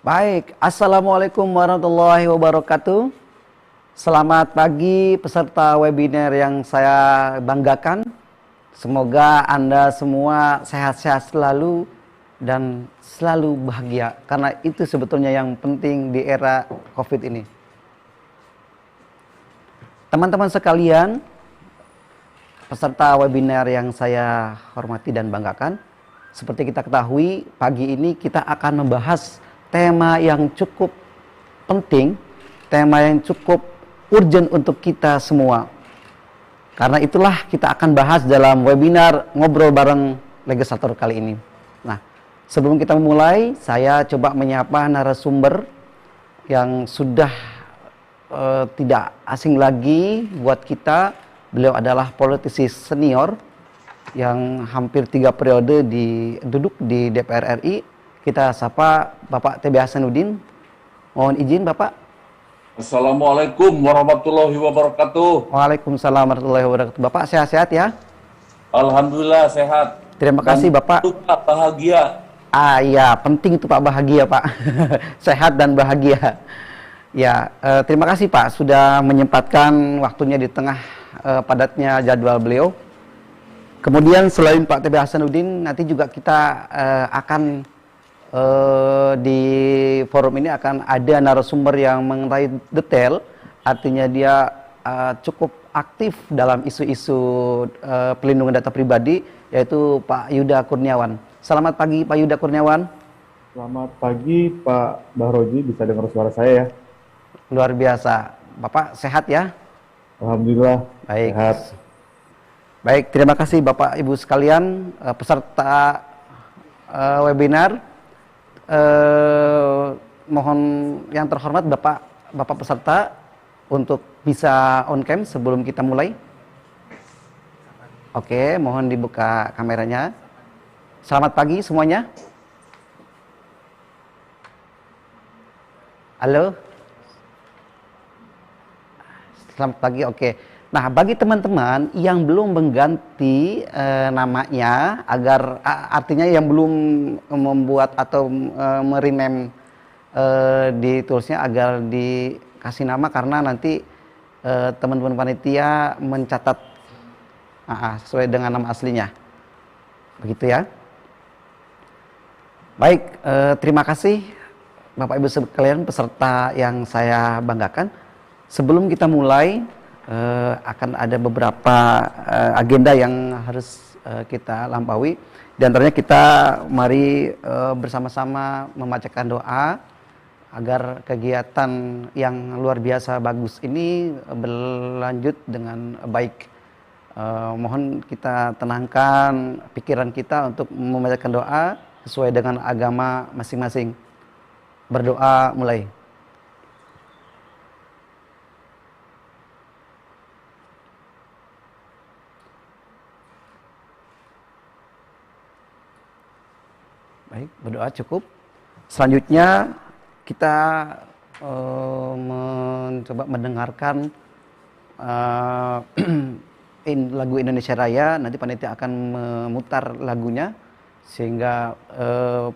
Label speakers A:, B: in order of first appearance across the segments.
A: Baik, Assalamualaikum warahmatullahi wabarakatuh. Selamat pagi peserta webinar yang saya banggakan. Semoga Anda semua sehat-sehat selalu dan selalu bahagia. Karena itu sebetulnya yang penting di era COVID ini. Teman-teman sekalian, peserta webinar yang saya hormati dan banggakan. Seperti kita ketahui, pagi ini kita akan membahas tema yang cukup penting, tema yang cukup urgent untuk kita semua. Karena itulah kita akan bahas dalam webinar ngobrol bareng legislator kali ini. Nah, sebelum kita memulai, saya coba menyapa narasumber yang sudah tidak asing lagi buat kita. Beliau adalah politisi senior yang hampir 3 periode duduk di DPR RI. Kita sapa Bapak T.B. Hasanuddin. Mohon izin Bapak.
B: Assalamualaikum warahmatullahi wabarakatuh.
A: Waalaikumsalam warahmatullahi wabarakatuh. Bapak sehat-sehat ya?
B: Alhamdulillah sehat.
A: Terima kasih Bapak.
B: Pak bahagia.
A: Ya, penting itu Pak, bahagia Pak. Sehat dan bahagia. Ya, terima kasih Pak sudah menyempatkan waktunya di tengah padatnya jadwal beliau. Kemudian selain Pak T.B. Hasanuddin, nanti juga kita akan di forum ini akan ada narasumber yang mengenai detail, artinya dia cukup aktif dalam isu-isu pelindungan data pribadi, yaitu Pak Yuda Kurniawan. Selamat pagi Pak Yuda Kurniawan.
C: Selamat pagi Pak Bahroji, bisa dengar suara saya ya?
A: Luar biasa. Bapak sehat ya?
C: Alhamdulillah.
A: Baik.
C: Sehat.
A: Baik, terima kasih Bapak Ibu sekalian peserta webinar. Mohon yang terhormat Bapak peserta untuk bisa on cam sebelum kita mulai. Oke, mohon dibuka kameranya. Selamat pagi semuanya. Halo. Selamat pagi, oke. Nah, bagi teman-teman yang belum mengganti namanya, agar artinya yang belum membuat atau merename di toolsnya, agar dikasih nama, karena nanti teman-teman panitia mencatat sesuai dengan nama aslinya, begitu ya. Baik, terima kasih Bapak Ibu sekalian peserta yang saya banggakan. Sebelum kita mulai, akan ada beberapa agenda yang harus kita lampaui. Di antaranya kita mari bersama-sama membacakan doa agar kegiatan yang luar biasa bagus ini berlanjut dengan baik. Mohon kita tenangkan pikiran kita untuk membacakan doa sesuai dengan agama masing-masing. Berdoa mulai. Baik, berdoa cukup. Selanjutnya kita mencoba mendengarkan lagu Indonesia Raya. Nanti panitia akan memutar lagunya sehingga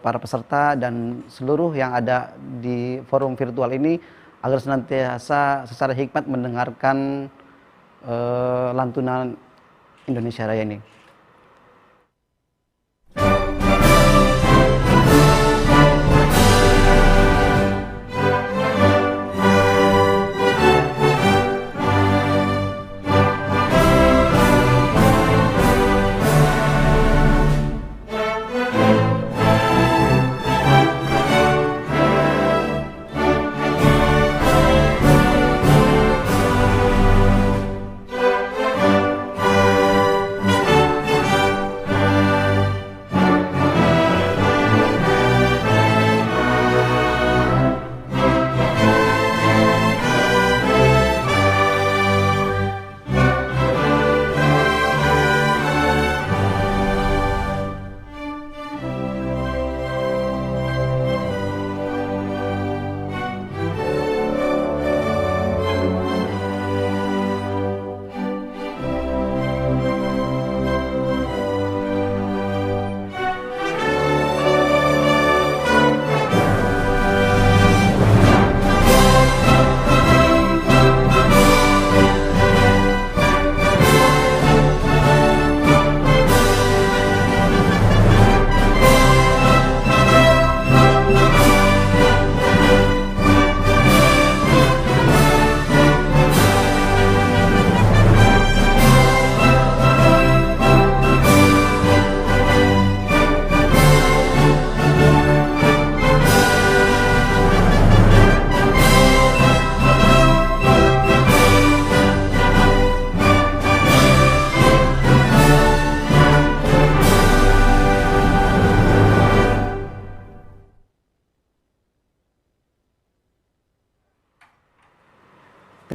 A: para peserta dan seluruh yang ada di forum virtual ini agar senantiasa secara hikmat mendengarkan lantunan Indonesia Raya ini.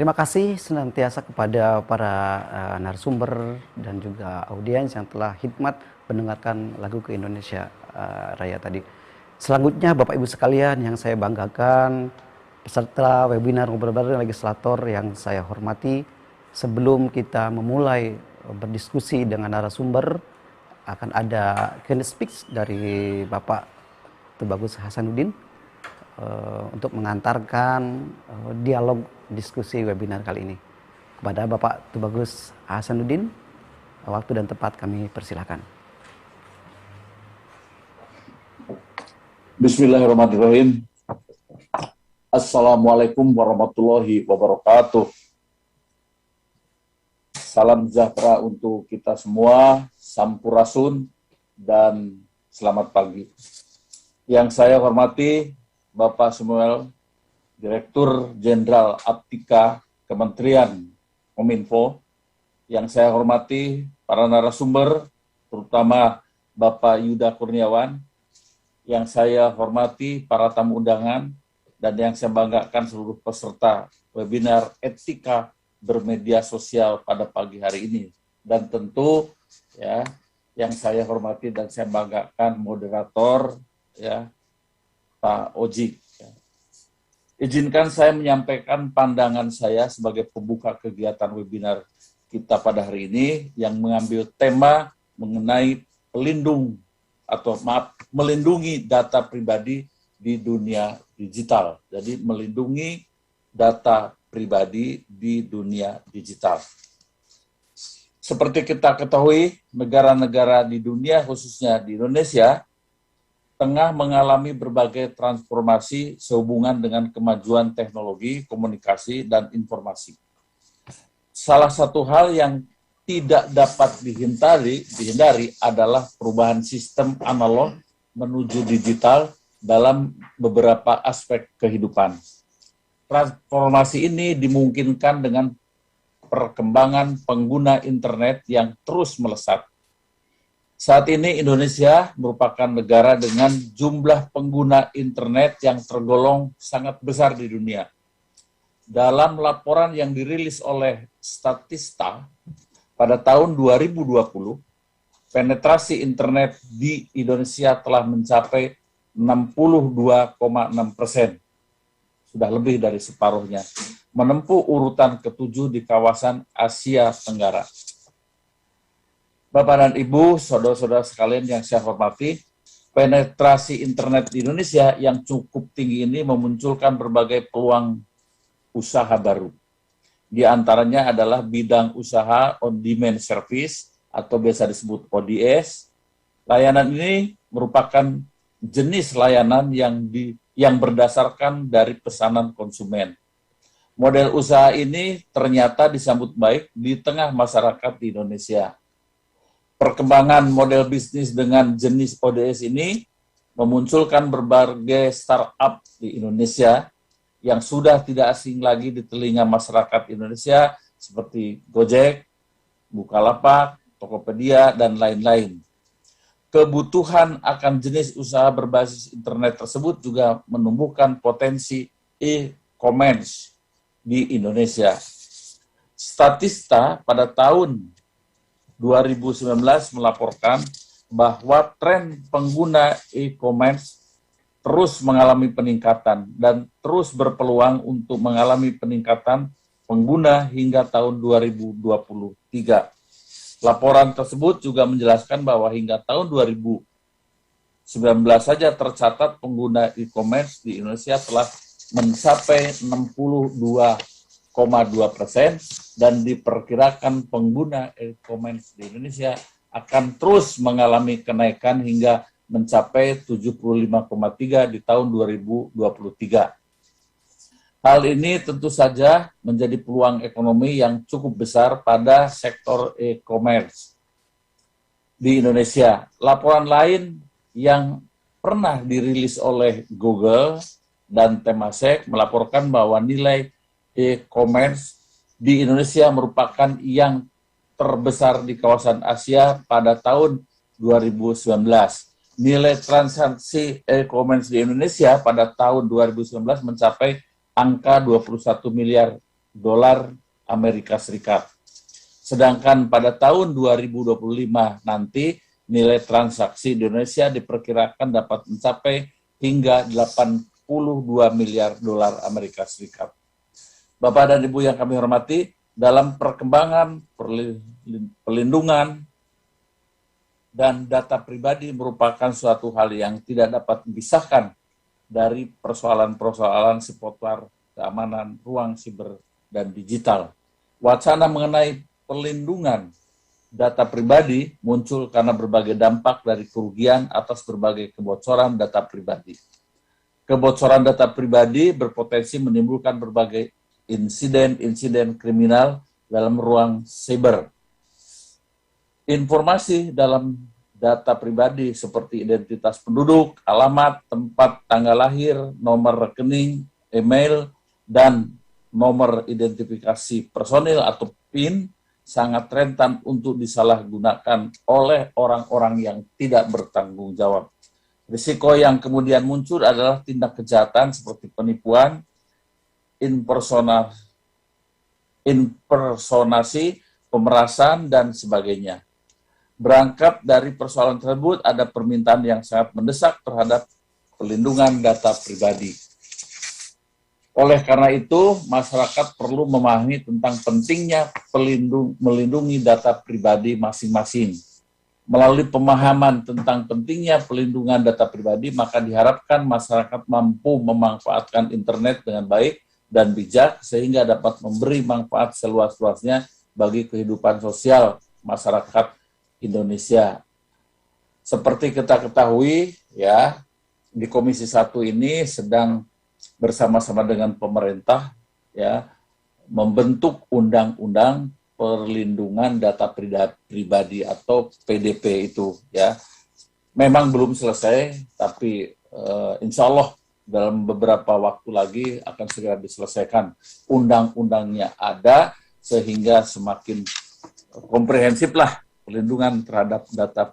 A: Terima kasih senantiasa kepada para narasumber dan juga audiens yang telah hikmat mendengarkan lagu ke Indonesia Raya tadi. Selanjutnya Bapak Ibu sekalian yang saya banggakan, peserta webinar Ngobrol Bareng Legislator yang saya hormati, sebelum kita memulai berdiskusi dengan narasumber, akan ada keynote speech dari Bapak Tubagus Hasanuddin untuk mengantarkan dialog diskusi webinar kali ini. Kepada Bapak Tubagus Hasanuddin, waktu dan tempat kami persilakan.
B: Bismillahirrahmanirrahim. Assalamualaikum warahmatullahi wabarakatuh. Salam sejahtera untuk kita semua, sampurasun, dan selamat pagi. Yang saya hormati Bapak Samuel, Direktur Jenderal Aptika Kementerian Kominfo. Yang saya hormati para narasumber, terutama Bapak Yuda Kurniawan. Yang saya hormati para tamu undangan, dan yang saya banggakan seluruh peserta webinar etika bermedia sosial pada pagi hari ini. Dan tentu ya, yang saya hormati dan saya banggakan moderator ya, Pak Oji. Izinkan saya menyampaikan pandangan saya sebagai pembuka kegiatan webinar kita pada hari ini yang mengambil tema mengenai melindungi data pribadi di dunia digital. Jadi melindungi data pribadi di dunia digital. Seperti kita ketahui, negara-negara di dunia, khususnya di Indonesia, tengah mengalami berbagai transformasi sehubungan dengan kemajuan teknologi, komunikasi, dan informasi. Salah satu hal yang tidak dapat dihindari adalah perubahan sistem analog menuju digital dalam beberapa aspek kehidupan. Transformasi ini dimungkinkan dengan perkembangan pengguna internet yang terus melesat. Saat ini Indonesia merupakan negara dengan jumlah pengguna internet yang tergolong sangat besar di dunia. Dalam laporan yang dirilis oleh Statista pada tahun 2020, penetrasi internet di Indonesia telah mencapai 62,6%. Sudah lebih dari separuhnya. Menempuh urutan ke-7 di kawasan Asia Tenggara. Bapak dan Ibu, saudara-saudara sekalian yang saya hormati, penetrasi internet di Indonesia yang cukup tinggi ini memunculkan berbagai peluang usaha baru. Di antaranya adalah bidang usaha on-demand service atau biasa disebut ODS. Layanan ini merupakan jenis layanan yang berdasarkan dari pesanan konsumen. Model usaha ini ternyata disambut baik di tengah masyarakat di Indonesia. Perkembangan model bisnis dengan jenis ODS ini memunculkan berbagai startup di Indonesia yang sudah tidak asing lagi di telinga masyarakat Indonesia seperti Gojek, Bukalapak, Tokopedia, dan lain-lain. Kebutuhan akan jenis usaha berbasis internet tersebut juga menumbuhkan potensi e-commerce di Indonesia. Statista pada tahun 2019 melaporkan bahwa tren pengguna e-commerce terus mengalami peningkatan dan terus berpeluang untuk mengalami peningkatan pengguna hingga tahun 2023. Laporan tersebut juga menjelaskan bahwa hingga tahun 2019 saja tercatat pengguna e-commerce di Indonesia telah mencapai 62,2% dan diperkirakan pengguna e-commerce di Indonesia akan terus mengalami kenaikan hingga mencapai 75,3 di tahun 2023. Hal ini tentu saja menjadi peluang ekonomi yang cukup besar pada sektor e-commerce di Indonesia. Laporan lain yang pernah dirilis oleh Google dan Temasek melaporkan bahwa nilai e-commerce di Indonesia merupakan yang terbesar di kawasan Asia pada tahun 2019. Nilai transaksi e-commerce di Indonesia pada tahun 2019 mencapai angka 21 miliar dolar Amerika Serikat. Sedangkan pada tahun 2025 nanti nilai transaksi di Indonesia diperkirakan dapat mencapai hingga 82 miliar dolar Amerika Serikat. Bapak dan Ibu yang kami hormati, dalam perkembangan perlindungan dan data pribadi merupakan suatu hal yang tidak dapat dipisahkan dari persoalan-persoalan seputar keamanan ruang siber dan digital. Wacana mengenai perlindungan data pribadi muncul karena berbagai dampak dari kerugian atas berbagai kebocoran data pribadi. Kebocoran data pribadi berpotensi menimbulkan berbagai insiden kriminal dalam ruang siber. Informasi dalam data pribadi seperti identitas penduduk, alamat, tempat, tanggal lahir, nomor rekening, email, dan nomor identifikasi personil atau PIN sangat rentan untuk disalahgunakan oleh orang-orang yang tidak bertanggung jawab. Risiko yang kemudian muncul adalah tindak kejahatan seperti penipuan, impersonasi, pemerasan, dan sebagainya. Berangkat dari persoalan tersebut, ada permintaan yang sangat mendesak terhadap perlindungan data pribadi. Oleh karena itu, masyarakat perlu memahami tentang pentingnya melindungi data pribadi masing-masing. Melalui pemahaman tentang pentingnya pelindungan data pribadi, maka diharapkan masyarakat mampu memanfaatkan internet dengan baik dan bijak sehingga dapat memberi manfaat seluas-luasnya bagi kehidupan sosial masyarakat Indonesia. Seperti kita ketahui, ya, di Komisi 1 ini sedang bersama-sama dengan pemerintah, ya, membentuk undang-undang perlindungan data pribadi atau PDP itu, ya. Memang belum selesai, tapi insya Allah dalam beberapa waktu lagi akan segera diselesaikan. Undang-undangnya ada sehingga semakin komprehensif lah perlindungan terhadap data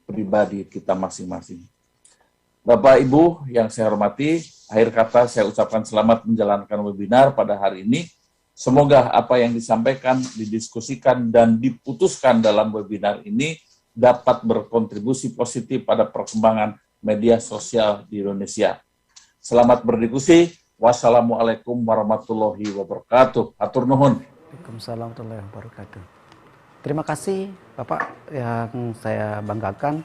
B: pribadi kita masing-masing. Bapak Ibu yang saya hormati, akhir kata saya ucapkan selamat menjalankan webinar pada hari ini. Semoga apa yang disampaikan, didiskusikan, dan diputuskan dalam webinar ini dapat berkontribusi positif pada perkembangan media sosial di Indonesia. Selamat berdiskusi. Wassalamualaikum warahmatullahi wabarakatuh. Hatur nuhun.
A: Waalaikumsalam warahmatullahi wabarakatuh. Terima kasih Bapak yang saya banggakan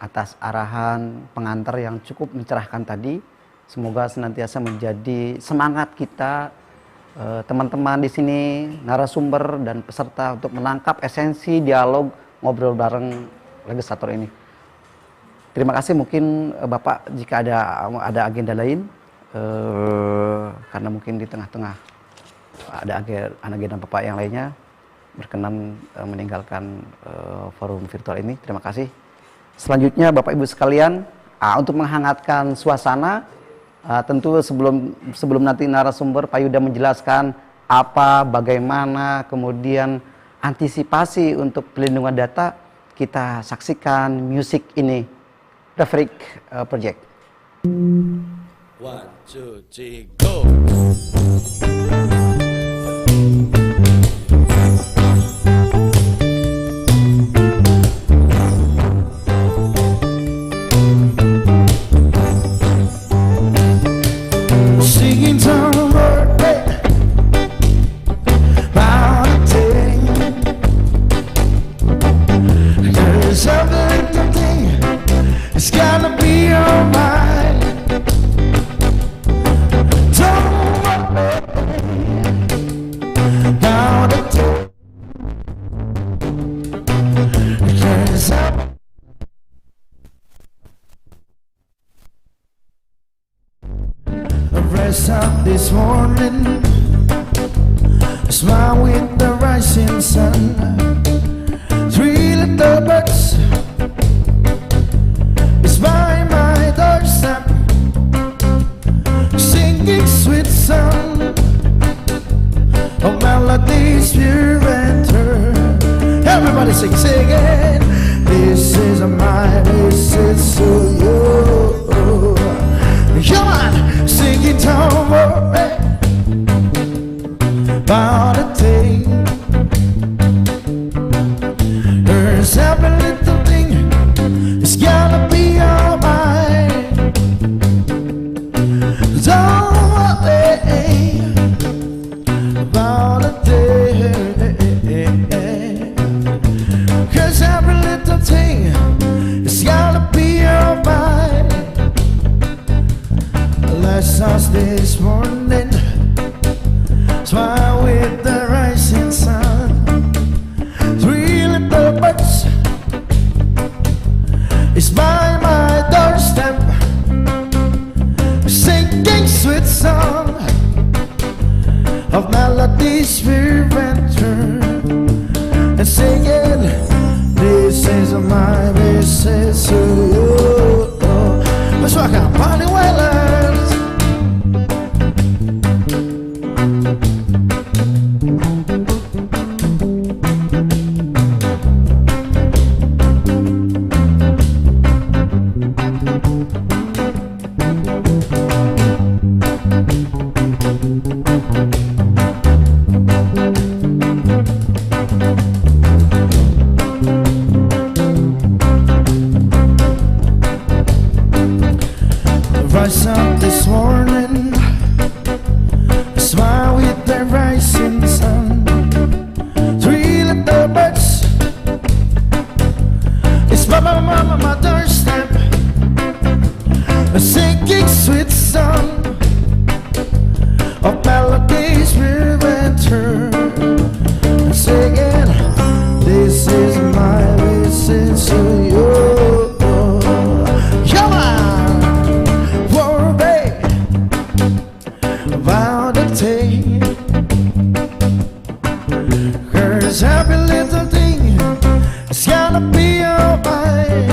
A: atas arahan pengantar yang cukup mencerahkan tadi. Semoga senantiasa menjadi semangat kita, teman-teman di sini, narasumber dan peserta untuk menangkap esensi dialog ngobrol bareng legislator ini. Terima kasih. Mungkin Bapak jika ada agenda lain, karena mungkin di tengah-tengah ada agenda Bapak yang lainnya, berkenan meninggalkan forum virtual ini. Terima kasih. Selanjutnya Bapak Ibu sekalian, untuk menghangatkan suasana, tentu sebelum nanti narasumber Pak Yuda menjelaskan apa, bagaimana, kemudian antisipasi untuk pelindungan data, kita saksikan musik ini, The Freak Project.
D: 1, 2, 3, go! It's gonna be alright. Don't worry about it. Because I rest up this morning, smile with the rising sun. 3 little birds by my doorstep, singing sweet song of melodies pure and true. Everybody sing it. This is my, this is to you. Come on, sing it, don't worry about a thing. There's every little thing, it's gonna be alright. Don't worry about a thing, 'cause every little thing is gonna be alright. Last us this morning, smile with the rising sun. 3 little birds is by my doorstep, singing sweet song of melodies we went through, and singing, this is my business. Let's rock out, Bonnie Wailers. Rise up this morning, smile with the rising sun. 3 little birds, it's my doorstep, singing sweet song of melodies we went through, singing, this is my visit to you. Come on, worry about the thing, 'cause every little thing is gonna be alright.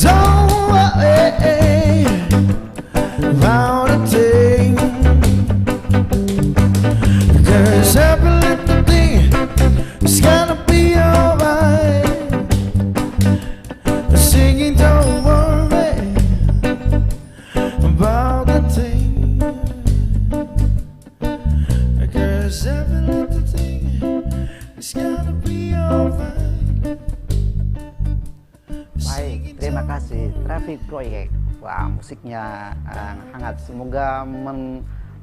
D: Don't worry about a thing, 'cause every little thing is gonna be alright. Singing, don't worry about the thing, 'cause every little thing is gonna be alright.
A: Baik, terima kasih Traffic Project. Wah, musiknya hangat. Semoga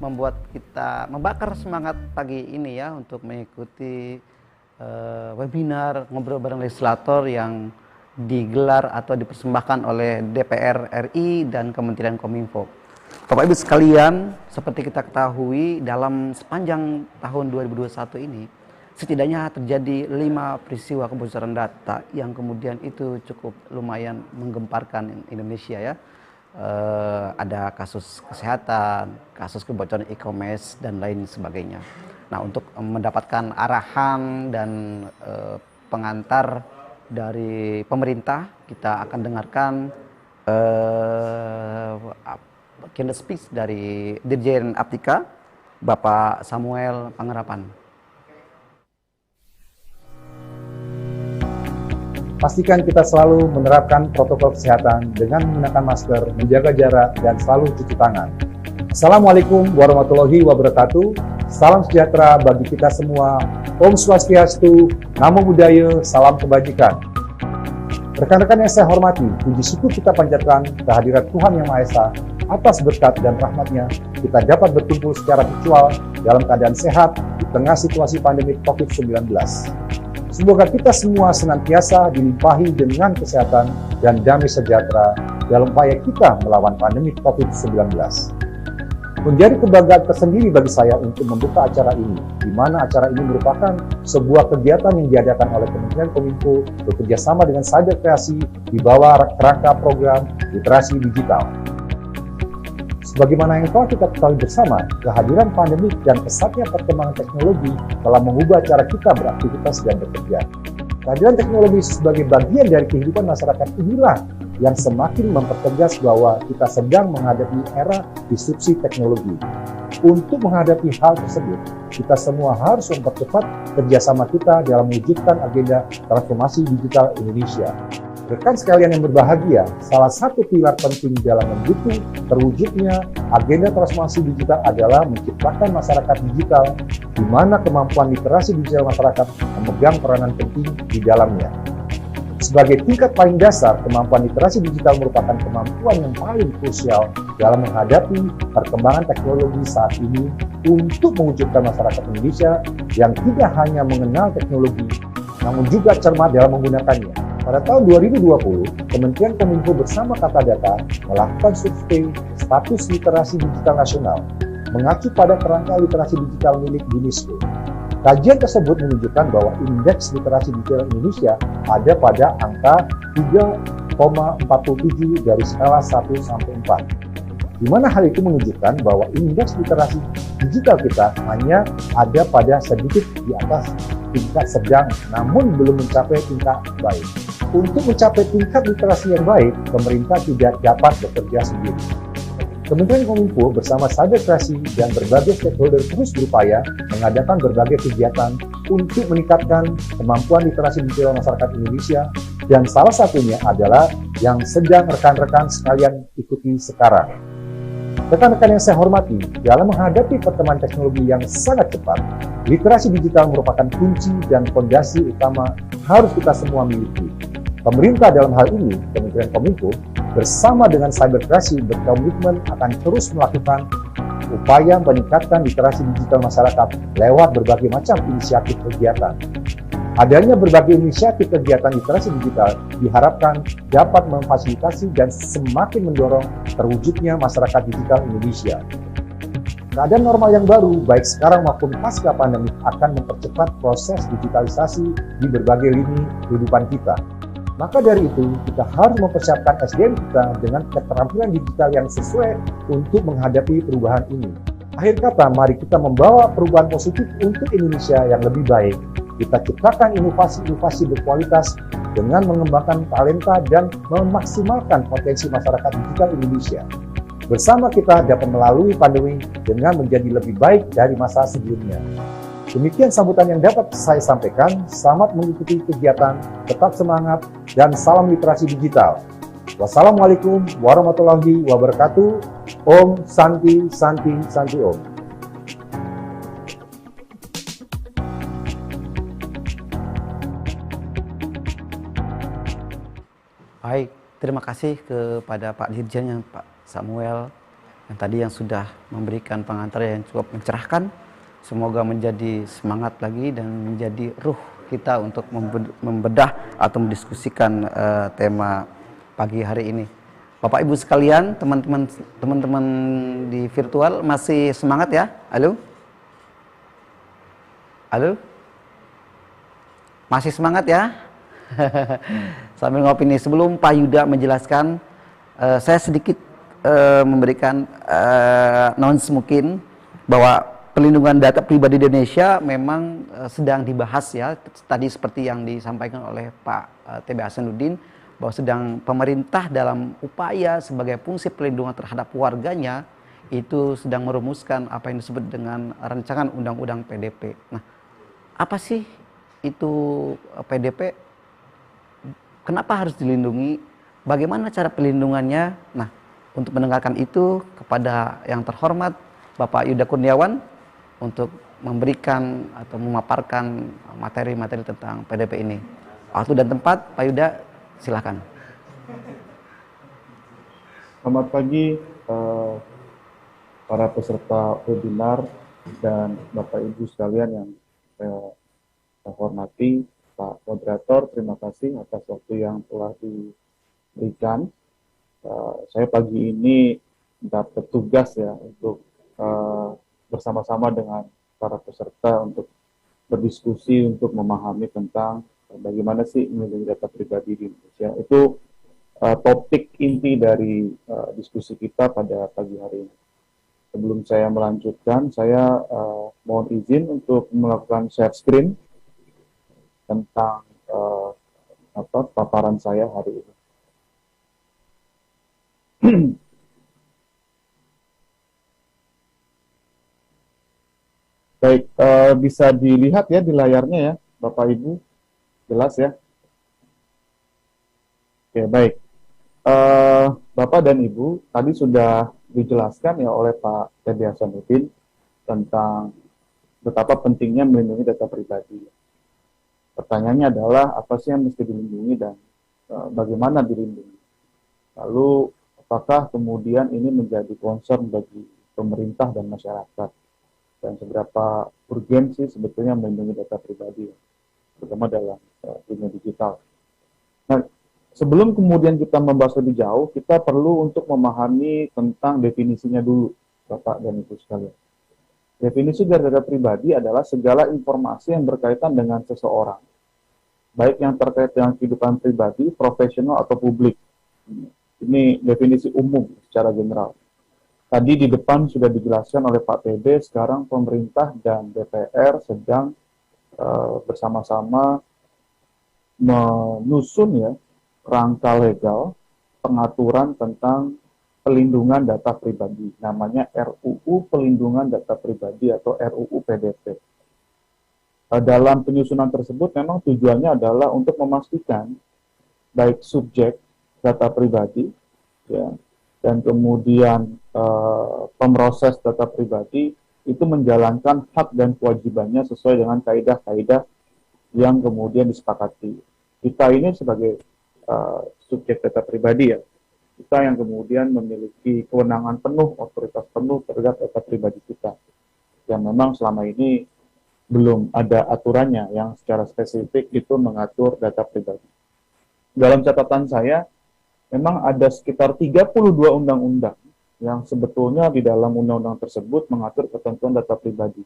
A: membuat kita membakar semangat pagi ini ya untuk mengikuti webinar ngobrol bareng legislator yang digelar atau dipersembahkan oleh DPR RI dan Kementerian Kominfo. Bapak Ibu sekalian, seperti kita ketahui dalam sepanjang tahun 2021 ini setidaknya terjadi 5 peristiwa kebocoran data yang kemudian itu cukup lumayan menggemparkan Indonesia ya. Ada kasus kesehatan, kasus kebocoran e-commerce dan lain sebagainya. Nah, untuk mendapatkan arahan dan pengantar dari pemerintah, kita akan dengarkan keynote speech dari Dirjen Aptika, Bapak Samuel Pangerapan.
E: Pastikan kita selalu menerapkan protokol kesehatan dengan menggunakan masker, menjaga jarak, dan selalu cuci tangan. Assalamualaikum warahmatullahi wabarakatuh. Salam sejahtera bagi kita semua. Om Swastiastu, Namo Buddhaya, salam kebajikan. Rekan-rekan yang saya hormati, puji syukur kita panjatkan kehadirat Tuhan Yang Maha Esa. Atas berkat dan rahmat-Nya, kita dapat berkumpul secara virtual dalam keadaan sehat di tengah situasi pandemi COVID-19. Semoga kita semua senantiasa dilimpahi dengan kesehatan dan damai sejahtera dalam upaya kita melawan pandemi COVID-19. Menjadi kebanggaan tersendiri bagi saya untuk membuka acara ini, di mana acara ini merupakan sebuah kegiatan yang diadakan oleh Kementerian Kominfo bekerjasama dengan Cyber Kreasi di bawah kerangka program literasi digital. Sebagaimana yang telah kita ketahui bersama, kehadiran pandemi dan pesatnya perkembangan teknologi telah mengubah cara kita beraktivitas dan bekerja. Kehadiran teknologi sebagai bagian dari kehidupan masyarakat inilah yang semakin mempertegas bahwa kita sedang menghadapi era disrupsi teknologi. Untuk menghadapi hal tersebut, kita semua harus mempercepat kerjasama kita dalam mewujudkan agenda transformasi digital Indonesia. Rekan sekalian yang berbahagia, salah satu pilar penting dalam mendukung terwujudnya agenda transformasi digital adalah menciptakan masyarakat digital di mana kemampuan literasi digital masyarakat memegang peranan penting di dalamnya. Sebagai tingkat paling dasar, kemampuan literasi digital merupakan kemampuan yang paling krusial dalam menghadapi perkembangan teknologi saat ini untuk mewujudkan masyarakat Indonesia yang tidak hanya mengenal teknologi, namun juga cermat dalam menggunakannya. Pada tahun 2020, Kementerian Kominfo bersama Kata Data melakukan survei status literasi digital nasional mengacu pada kerangka literasi digital milik UNESCO. Kajian tersebut menunjukkan bahwa indeks literasi digital Indonesia ada pada angka 3,47 dari skala 1 sampai 4. Di mana hal itu menunjukkan bahwa indeks literasi digital kita hanya ada pada sedikit di atas tingkat sedang, namun belum mencapai tingkat baik. Untuk mencapai tingkat literasi yang baik, pemerintah tidak dapat bekerja sendiri. Kementerian Kominfo bersama Cyberkreasi dan berbagai stakeholder terus berupaya mengadakan berbagai kegiatan untuk meningkatkan kemampuan literasi digital masyarakat Indonesia, dan salah satunya adalah yang sedang rekan-rekan sekalian ikuti sekarang. Rekan-rekan yang saya hormati, dalam menghadapi perkembangan teknologi yang sangat cepat, literasi digital merupakan kunci dan fondasi utama harus kita semua miliki. Pemerintah dalam hal ini, Kementerian Kominfo, bersama dengan Cyberkreasi berkomitmen akan terus melakukan upaya meningkatkan literasi digital masyarakat lewat berbagai macam inisiatif kegiatan. Adanya berbagai inisiatif kegiatan literasi digital diharapkan dapat memfasilitasi dan semakin mendorong terwujudnya masyarakat digital Indonesia. Keadaan normal yang baru, baik sekarang maupun pasca pandemi, akan mempercepat proses digitalisasi di berbagai lini kehidupan kita. Maka dari itu, kita harus mempersiapkan SDM kita dengan keterampilan digital yang sesuai untuk menghadapi perubahan ini. Akhir kata, mari kita membawa perubahan positif untuk Indonesia yang lebih baik. Kita ciptakan inovasi-inovasi berkualitas dengan mengembangkan talenta dan memaksimalkan potensi masyarakat digital Indonesia. Bersama kita dapat melalui pandemi dengan menjadi lebih baik dari masa sebelumnya. Demikian sambutan yang dapat saya sampaikan. Selamat mengikuti kegiatan, tetap semangat, dan salam literasi digital. Wassalamualaikum warahmatullahi wabarakatuh. Om Santi Santi Santi Om.
A: Baik, terima kasih kepada Pak Dirjen, Pak Samuel, yang tadi yang sudah memberikan pengantar yang cukup mencerahkan. Semoga menjadi semangat lagi dan menjadi ruh kita untuk membedah atau mendiskusikan tema pagi hari ini. Bapak Ibu sekalian, teman-teman di virtual masih semangat ya? Halo? Halo? Masih semangat ya? Sambil ngopi nih, sebelum Pak Yuda menjelaskan, saya sedikit memberikan announce mungkin bahwa pelindungan data pribadi di Indonesia memang sedang dibahas ya. Tadi seperti yang disampaikan oleh Pak TB Hasanuddin, bahwa sedang pemerintah dalam upaya sebagai fungsi pelindungan terhadap warganya itu sedang merumuskan apa yang disebut dengan rancangan undang-undang PDP. Nah, apa sih itu PDP? Kenapa harus dilindungi? Bagaimana cara pelindungannya? Nah, untuk mendengarkan itu kepada yang terhormat Bapak Yuda Kurniawan untuk memberikan atau memaparkan materi-materi tentang PDP ini. Waktu dan tempat, Pak Yuda, silakan.
C: Selamat pagi para peserta webinar dan Bapak Ibu sekalian yang saya hormati. Pak Moderator, terima kasih atas waktu yang telah diberikan. Saya pagi ini dapat tugas ya untuk bersama-sama dengan para peserta untuk berdiskusi untuk memahami tentang bagaimana sih melindungi data pribadi di Indonesia. Itu topik inti dari diskusi kita pada pagi hari ini. Sebelum saya melanjutkan, saya mohon izin untuk melakukan share screen tentang paparan saya hari ini. Baik, bisa dilihat ya di layarnya ya, Bapak Ibu, jelas ya. Oke, baik. Bapak dan Ibu, tadi sudah dijelaskan ya oleh Pak Teddy Hasanuddin tentang betapa pentingnya melindungi data pribadi. Pertanyaannya adalah apa sih yang mesti dilindungi dan bagaimana dilindungi. Lalu apakah kemudian ini menjadi concern bagi pemerintah dan masyarakat dan seberapa urgensi sebetulnya melindungi data pribadi, terutama dalam dunia digital. Nah, sebelum kemudian kita membahas lebih jauh, kita perlu untuk memahami tentang definisinya dulu, Bapak dan Ibu sekalian. Definisi dari data pribadi adalah segala informasi yang berkaitan dengan seseorang, baik yang terkait dengan kehidupan pribadi, profesional, atau publik. Ini definisi umum secara general. Tadi di depan sudah dijelaskan oleh Pak TD, sekarang pemerintah dan DPR sedang bersama-sama menyusun ya rangka legal pengaturan tentang pelindungan data pribadi, namanya RUU Pelindungan Data Pribadi atau RUU PDP. Dalam penyusunan tersebut memang tujuannya adalah untuk memastikan baik subjek data pribadi ya, dan kemudian pemroses data pribadi itu menjalankan hak dan kewajibannya sesuai dengan kaidah-kaidah yang kemudian disepakati. Kita ini sebagai subjek data pribadi ya, kita yang kemudian memiliki kewenangan penuh, otoritas penuh terhadap data pribadi kita. Yang memang selama ini belum ada aturannya yang secara spesifik itu mengatur data pribadi. Dalam catatan saya, memang ada sekitar 32 undang-undang yang sebetulnya di dalam undang-undang tersebut mengatur ketentuan data pribadi.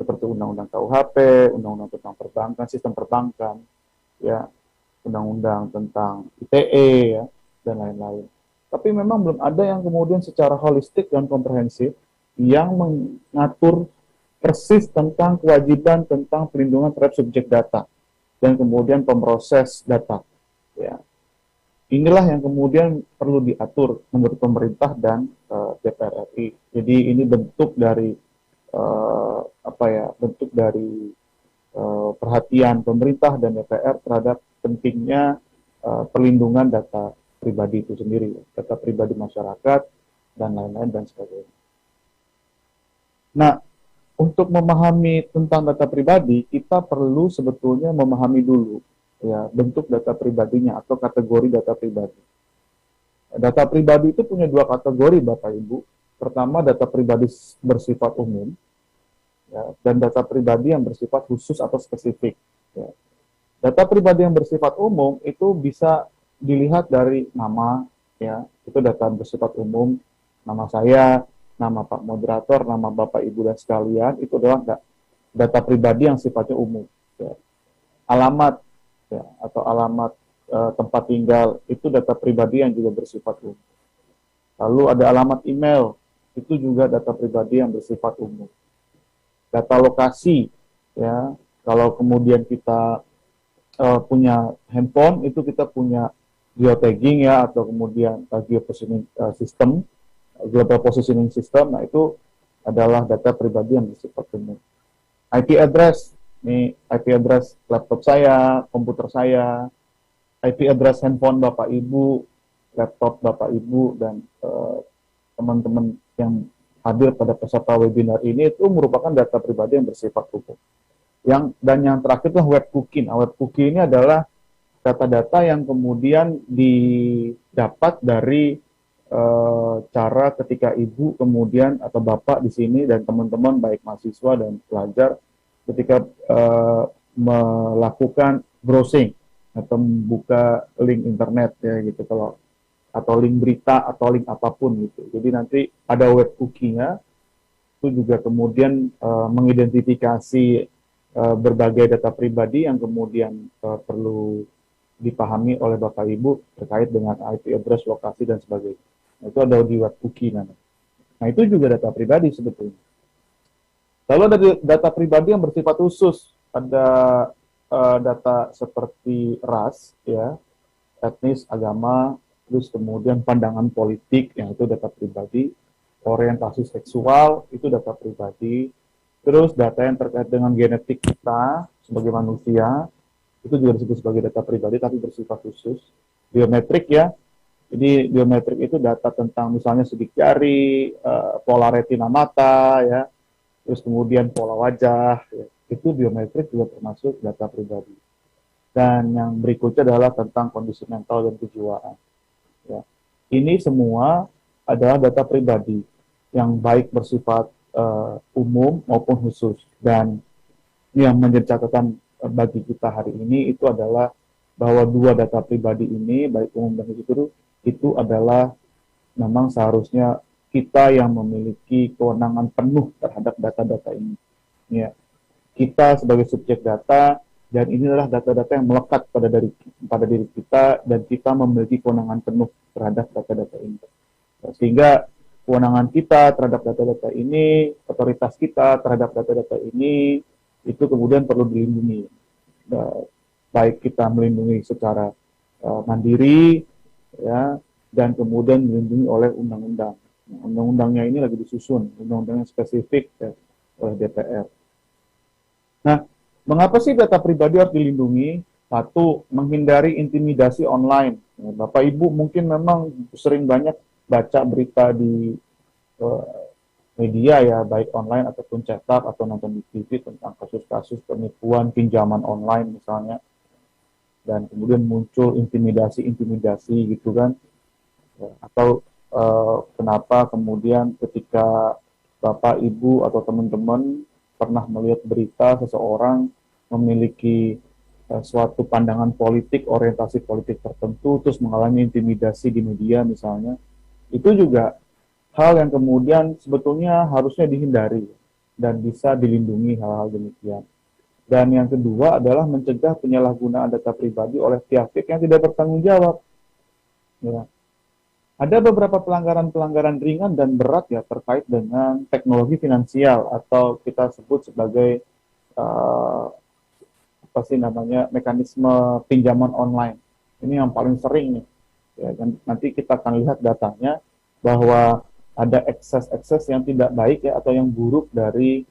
C: Seperti undang-undang KUHP, undang-undang tentang perbankan, sistem perbankan, ya, undang-undang tentang ITE, ya, dan lain-lain. Tapi memang belum ada yang kemudian secara holistik dan komprehensif yang mengatur persis tentang kewajiban tentang pelindungan terhadap subjek data dan kemudian pemroses data. Ya. Inilah yang kemudian perlu diatur menurut pemerintah dan DPR RI. Jadi ini bentuk dari bentuk dari perhatian pemerintah dan DPR terhadap pentingnya perlindungan data pribadi itu sendiri, data pribadi masyarakat, dan lain-lain, dan sebagainya. Nah, untuk memahami tentang data pribadi, kita perlu sebetulnya memahami dulu ya bentuk data pribadinya atau kategori data pribadi. Data pribadi itu punya dua kategori, Bapak Ibu. Pertama, data pribadi bersifat umum, ya, dan data pribadi yang bersifat khusus atau spesifik. Ya. Data pribadi yang bersifat umum itu bisa dilihat dari nama, ya, itu data bersifat umum, nama saya, nama Pak Moderator, nama Bapak Ibu dan sekalian, itu adalah data pribadi yang sifatnya umum. Ya. Alamat, ya, atau alamat tempat tinggal, itu data pribadi yang juga bersifat umum. Lalu ada alamat email, itu juga data pribadi yang bersifat umum. Data lokasi, ya, kalau kemudian kita punya handphone, itu kita punya geotagging ya, atau kemudian geopositioning system, global positioning system, nah itu adalah data pribadi yang bersifat umum. IP address, ini IP address laptop saya, komputer saya, IP address handphone Bapak Ibu, laptop Bapak Ibu, dan teman-teman yang hadir pada peserta webinar ini itu merupakan data pribadi yang bersifat umum. Dan yang terakhir itu web cookie. Nah, web cookie ini adalah data-data yang kemudian didapat dari cara ketika ibu kemudian atau bapak di sini dan teman-teman baik mahasiswa dan pelajar ketika melakukan browsing atau membuka link internet ya gitu, kalau atau link berita atau link apapun gitu. Jadi nanti ada web cookie-nya, itu juga kemudian mengidentifikasi berbagai data pribadi yang kemudian perlu dipahami oleh Bapak Ibu terkait dengan IP address, lokasi, dan sebagainya. Nah, itu ada di web cookie namanya. Nah, itu juga data pribadi sebetulnya. Lalu ada data pribadi yang bersifat khusus. Ada data seperti ras, ya, etnis, agama, terus kemudian pandangan politik, yang itu data pribadi, orientasi seksual, itu data pribadi, terus data yang terkait dengan genetik kita sebagai manusia, itu juga disebut sebagai data pribadi tapi bersifat khusus. biometrik ya. Jadi biometrik itu data tentang misalnya sidik jari, pola retina mata ya, terus kemudian pola wajah, ya. Itu biometrik juga termasuk data pribadi. Dan yang berikutnya adalah tentang kondisi mental dan kejiwaan. Ya. Ini semua adalah data pribadi yang baik bersifat umum maupun khusus. Dan yang menjadi catatan bagi kita hari ini itu adalah bahwa dua data pribadi ini, baik umum dan khusus, itu adalah memang seharusnya kita yang memiliki kewenangan penuh terhadap data-data ini. Ya. Kita sebagai subjek data, dan ini adalah data-data yang melekat pada diri kita, dan kita memiliki kewenangan penuh terhadap data-data ini. Sehingga kewenangan kita terhadap data-data ini, otoritas kita terhadap data-data ini, itu kemudian perlu dilindungi. Baik kita melindungi secara mandiri, ya, dan kemudian dilindungi oleh undang-undang. Undang-undangnya ini lagi disusun, undang-undang yang spesifik ya, oleh DPR. Nah, mengapa sih data pribadi harus dilindungi? Satu, menghindari intimidasi online. Ya, Bapak Ibu mungkin memang sering banyak baca berita di media ya, baik online ataupun cetak atau nonton di TV tentang kasus-kasus penipuan pinjaman online misalnya. Dan kemudian muncul intimidasi gitu kan, atau kenapa kemudian ketika Bapak, Ibu, atau teman-teman pernah melihat berita seseorang memiliki suatu pandangan politik, orientasi politik tertentu, terus mengalami intimidasi di media misalnya, itu juga hal yang kemudian sebetulnya harusnya dihindari dan bisa dilindungi hal-hal demikian. Dan yang kedua adalah mencegah penyalahgunaan data pribadi oleh pihak-pihak yang tidak bertanggung jawab. Ya. Ada beberapa pelanggaran-pelanggaran ringan dan berat ya terkait dengan teknologi finansial atau kita sebut sebagai mekanisme pinjaman online. Ini yang paling sering nih. Ya, dan nanti kita akan lihat datanya bahwa ada ekses-ekses yang tidak baik ya atau yang buruk dari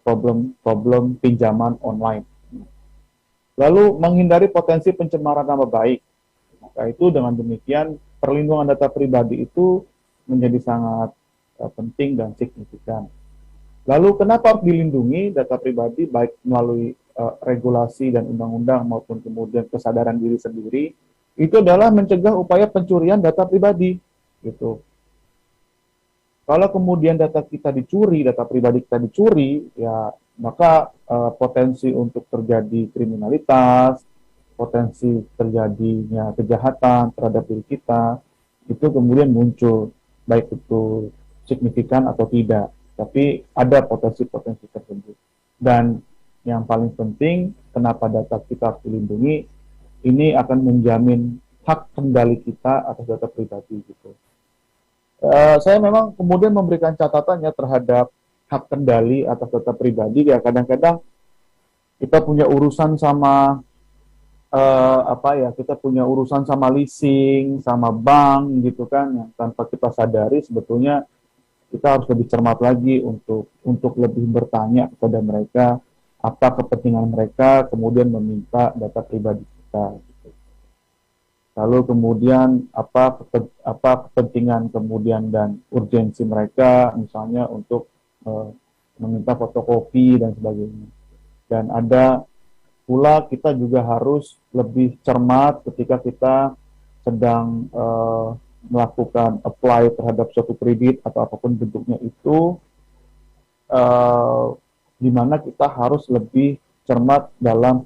C: problem pinjaman online. Lalu menghindari potensi pencemaran nama baik. Maka itu dengan demikian perlindungan data pribadi itu menjadi sangat penting dan signifikan. Lalu kenapa harus dilindungi data pribadi baik melalui regulasi dan undang-undang maupun kemudian kesadaran diri sendiri? Itu adalah mencegah upaya pencurian data pribadi. Gitu. Kalau kemudian data kita dicuri, data pribadi kita dicuri, ya maka potensi untuk terjadi kriminalitas, potensi terjadinya kejahatan terhadap diri kita, itu kemudian muncul, baik itu signifikan atau tidak. Tapi ada potensi-potensi tersebut. Dan yang paling penting, kenapa data kita harus dilindungi, ini akan menjamin hak kendali kita atas data pribadi gitu. Saya memang kemudian memberikan catatannya terhadap hak kendali atas data pribadi. Ya kadang-kadang kita punya urusan sama kita punya urusan sama leasing, sama bank gitu kan, yang tanpa kita sadari sebetulnya kita harus lebih cermat lagi untuk lebih bertanya kepada mereka apa kepentingan mereka, kemudian meminta data pribadi kita. Lalu kemudian apa kepentingan kemudian dan urgensi mereka, misalnya untuk meminta fotokopi dan sebagainya. Dan ada pula kita juga harus lebih cermat ketika kita sedang melakukan apply terhadap suatu kredit atau apapun bentuknya itu, di mana kita harus lebih cermat dalam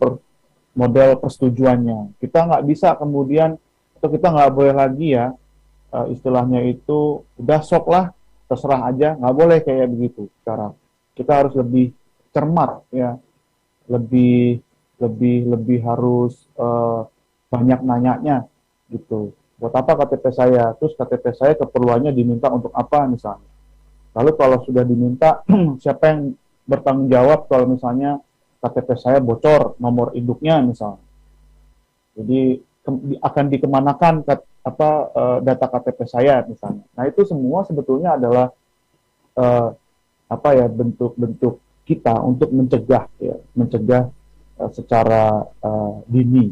C: model persetujuannya. Kita nggak bisa kemudian, atau kita nggak boleh lagi ya, istilahnya itu, udah sok lah, terserah aja, nggak boleh kayak begitu sekarang. Kita harus lebih cermat ya, lebih harus banyak nanyanya gitu. Buat apa KTP saya? Terus KTP saya keperluannya diminta untuk apa misalnya. Lalu kalau sudah diminta, siapa yang bertanggung jawab kalau misalnya KTP saya bocor nomor induknya misalnya. Jadi akan dikemanakan data KTP saya misalnya. Nah itu semua sebetulnya adalah bentuk-bentuk kita untuk mencegah secara dini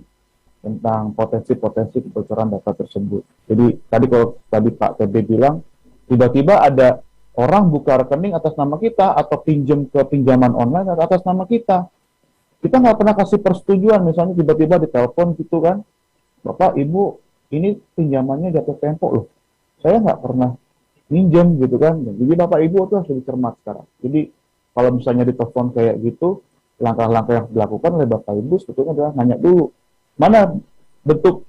C: tentang potensi-potensi kebocoran data tersebut. Jadi kalau tadi Pak TB bilang, tiba-tiba ada orang buka rekening atas nama kita atau pinjam ke pinjaman online atas nama kita. Kita nggak pernah kasih persetujuan, misalnya tiba-tiba ditelepon gitu kan, Bapak, Ibu, ini pinjamannya jatuh tempo loh. Saya nggak pernah minjem gitu kan. Jadi Bapak Ibu itu harus lebih cermat sekarang. Jadi kalau misalnya ditelepon kayak gitu, langkah-langkah yang dilakukan oleh Bapak Ibu sebetulnya adalah nanya dulu, mana bentuk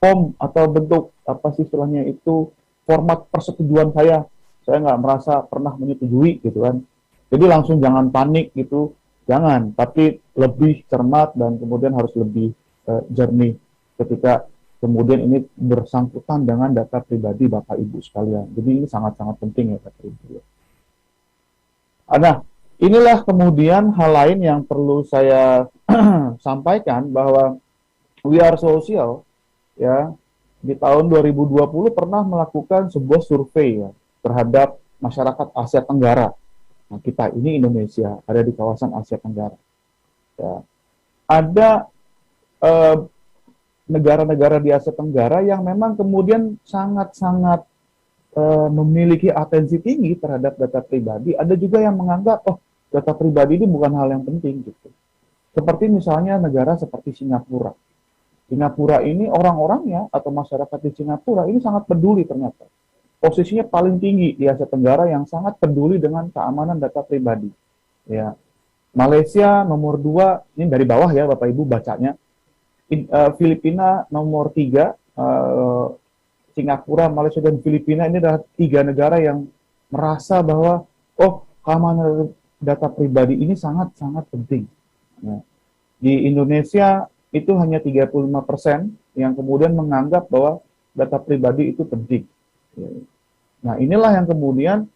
C: form atau bentuk apa sih istilahnya itu format persetujuan saya nggak merasa pernah menyetujui gitu kan. Jadi langsung jangan panik gitu, jangan, tapi lebih cermat dan kemudian harus lebih jernih ketika kemudian ini bersangkutan dengan data pribadi Bapak Ibu sekalian. Jadi ini sangat-sangat penting ya Bapak Ibu. Nah, inilah kemudian hal lain yang perlu saya sampaikan bahwa We Are Social ya di tahun 2020 pernah melakukan sebuah survei ya terhadap masyarakat Asia Tenggara. Nah, kita ini Indonesia ada di kawasan Asia Tenggara. Ya. Ada negara-negara di Asia Tenggara yang memang kemudian sangat-sangat memiliki atensi tinggi terhadap data pribadi. Ada juga yang menganggap data pribadi ini bukan hal yang penting gitu. Seperti misalnya negara seperti Singapura. Singapura ini orang-orangnya atau masyarakat di Singapura ini sangat peduli ternyata. Posisinya paling tinggi di Asia Tenggara yang sangat peduli dengan keamanan data pribadi. Ya. Malaysia nomor 2, ini dari bawah ya Bapak Ibu bacanya. Filipina nomor 3, Singapura, Malaysia, dan Filipina ini adalah 3 negara yang merasa bahwa keamanan data pribadi ini sangat-sangat penting. Ya. Di Indonesia itu hanya 35% yang kemudian menganggap bahwa data pribadi itu penting. Nah, inilah yang kemudian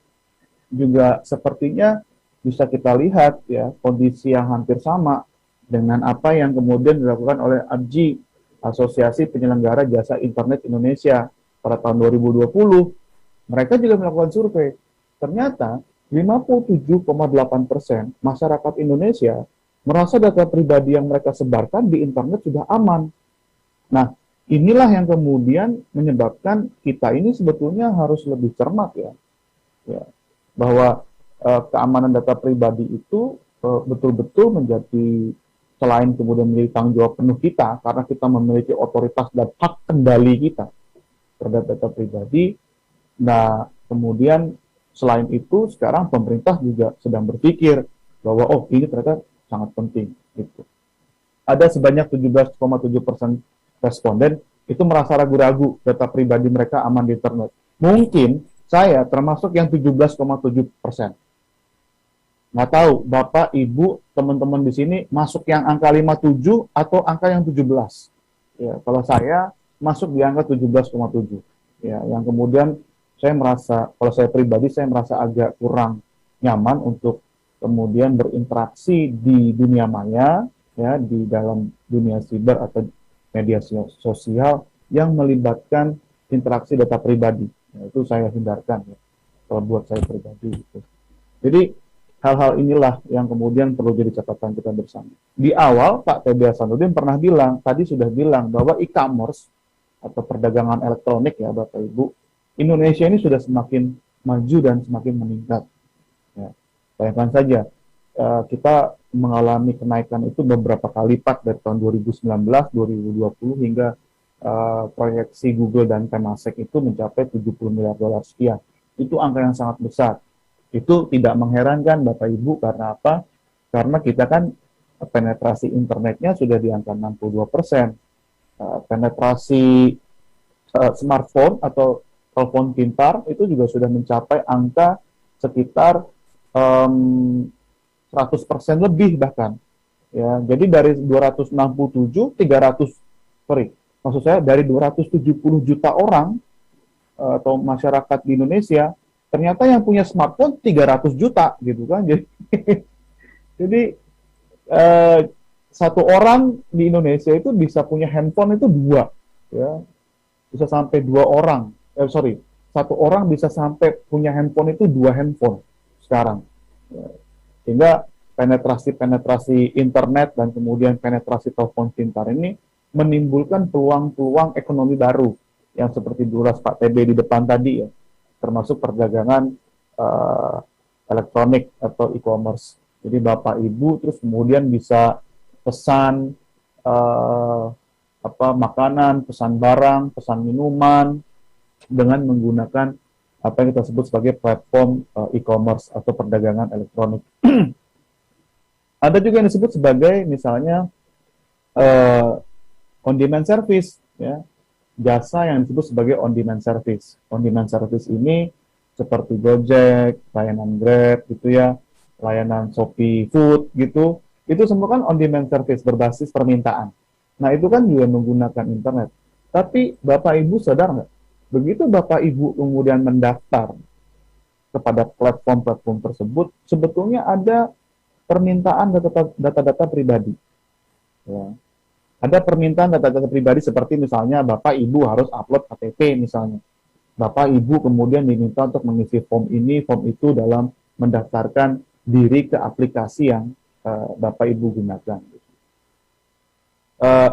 C: juga sepertinya bisa kita lihat ya kondisi yang hampir sama dengan apa yang kemudian dilakukan oleh APJI, Asosiasi Penyelenggara Jasa Internet Indonesia pada tahun 2020. Mereka juga melakukan survei. Ternyata 57,8% masyarakat Indonesia merasa data pribadi yang mereka sebarkan di internet sudah aman. Nah, inilah yang kemudian menyebabkan kita ini sebetulnya harus lebih cermat ya bahwa keamanan data pribadi itu betul-betul menjadi selain kemudian menjadi tanggung jawab penuh kita karena kita memiliki otoritas dan hak kendali kita terhadap data pribadi. Nah, kemudian selain itu sekarang pemerintah juga sedang berpikir bahwa ini ternyata sangat penting. Gitu. Ada sebanyak 17,7% responden itu merasa ragu-ragu data pribadi mereka aman di internet. Mungkin saya termasuk yang 17,7%. Nggak tahu, Bapak, Ibu, teman-teman di sini masuk yang angka 57 atau angka yang 17. Ya, kalau saya masuk di angka 17,7. Ya, yang kemudian saya merasa, kalau saya pribadi, saya merasa agak kurang nyaman untuk kemudian berinteraksi di dunia maya, ya, di dalam dunia siber atau media sosial yang melibatkan interaksi data pribadi. Ya, itu saya hindarkan, ya, kalau buat saya pribadi. Gitu. Jadi, hal-hal inilah yang kemudian perlu jadi catatan kita bersama. Di awal, Pak TB Hasanuddin pernah bilang, tadi sudah bilang, bahwa e-commerce atau perdagangan elektronik, ya Bapak Ibu, Indonesia ini sudah semakin maju dan semakin meningkat. Ya. Bayangkan saja, kita mengalami kenaikan itu beberapa kali lipat dari tahun 2019, 2020 hingga proyeksi Google dan Temasek itu mencapai 70 miliar dolar sekian. Itu angka yang sangat besar. Itu tidak mengherankan Bapak Ibu karena apa? Karena kita kan penetrasi internetnya sudah di angka 62%. Penetrasi smartphone atau telepon pintar itu juga sudah mencapai angka sekitar 100% lebih bahkan. Ya, jadi dari 270 juta orang atau masyarakat di Indonesia, ternyata yang punya smartphone 300 juta gitu kan. Jadi satu orang di Indonesia itu bisa punya handphone itu 2, ya. Bisa sampai 2 orang. Satu orang bisa sampai punya handphone itu 2 handphone sekarang. Sehingga penetrasi internet dan kemudian penetrasi telepon pintar ini menimbulkan peluang-peluang ekonomi baru yang seperti diulas Pak TB di depan tadi ya, termasuk perdagangan elektronik atau e-commerce. Jadi Bapak Ibu terus kemudian bisa pesan makanan, pesan barang, pesan minuman dengan menggunakan apa yang kita sebut sebagai platform e-commerce atau perdagangan elektronik. Ada juga yang disebut sebagai misalnya on-demand service, ya, jasa yang disebut sebagai on-demand service. On-demand service ini seperti Gojek, layanan Grab, gitu ya, layanan Shopee Food, gitu. Itu semua kan on-demand service berbasis permintaan. Nah, itu kan juga menggunakan internet. Tapi Bapak Ibu sadar nggak? Begitu Bapak Ibu kemudian mendaftar kepada platform-platform tersebut, sebetulnya ada permintaan data-data pribadi. Ya. Ada permintaan data-data pribadi seperti misalnya Bapak Ibu harus upload KTP misalnya. Bapak Ibu kemudian diminta untuk mengisi form ini, form itu dalam mendaftarkan diri ke aplikasi yang Bapak Ibu gunakan.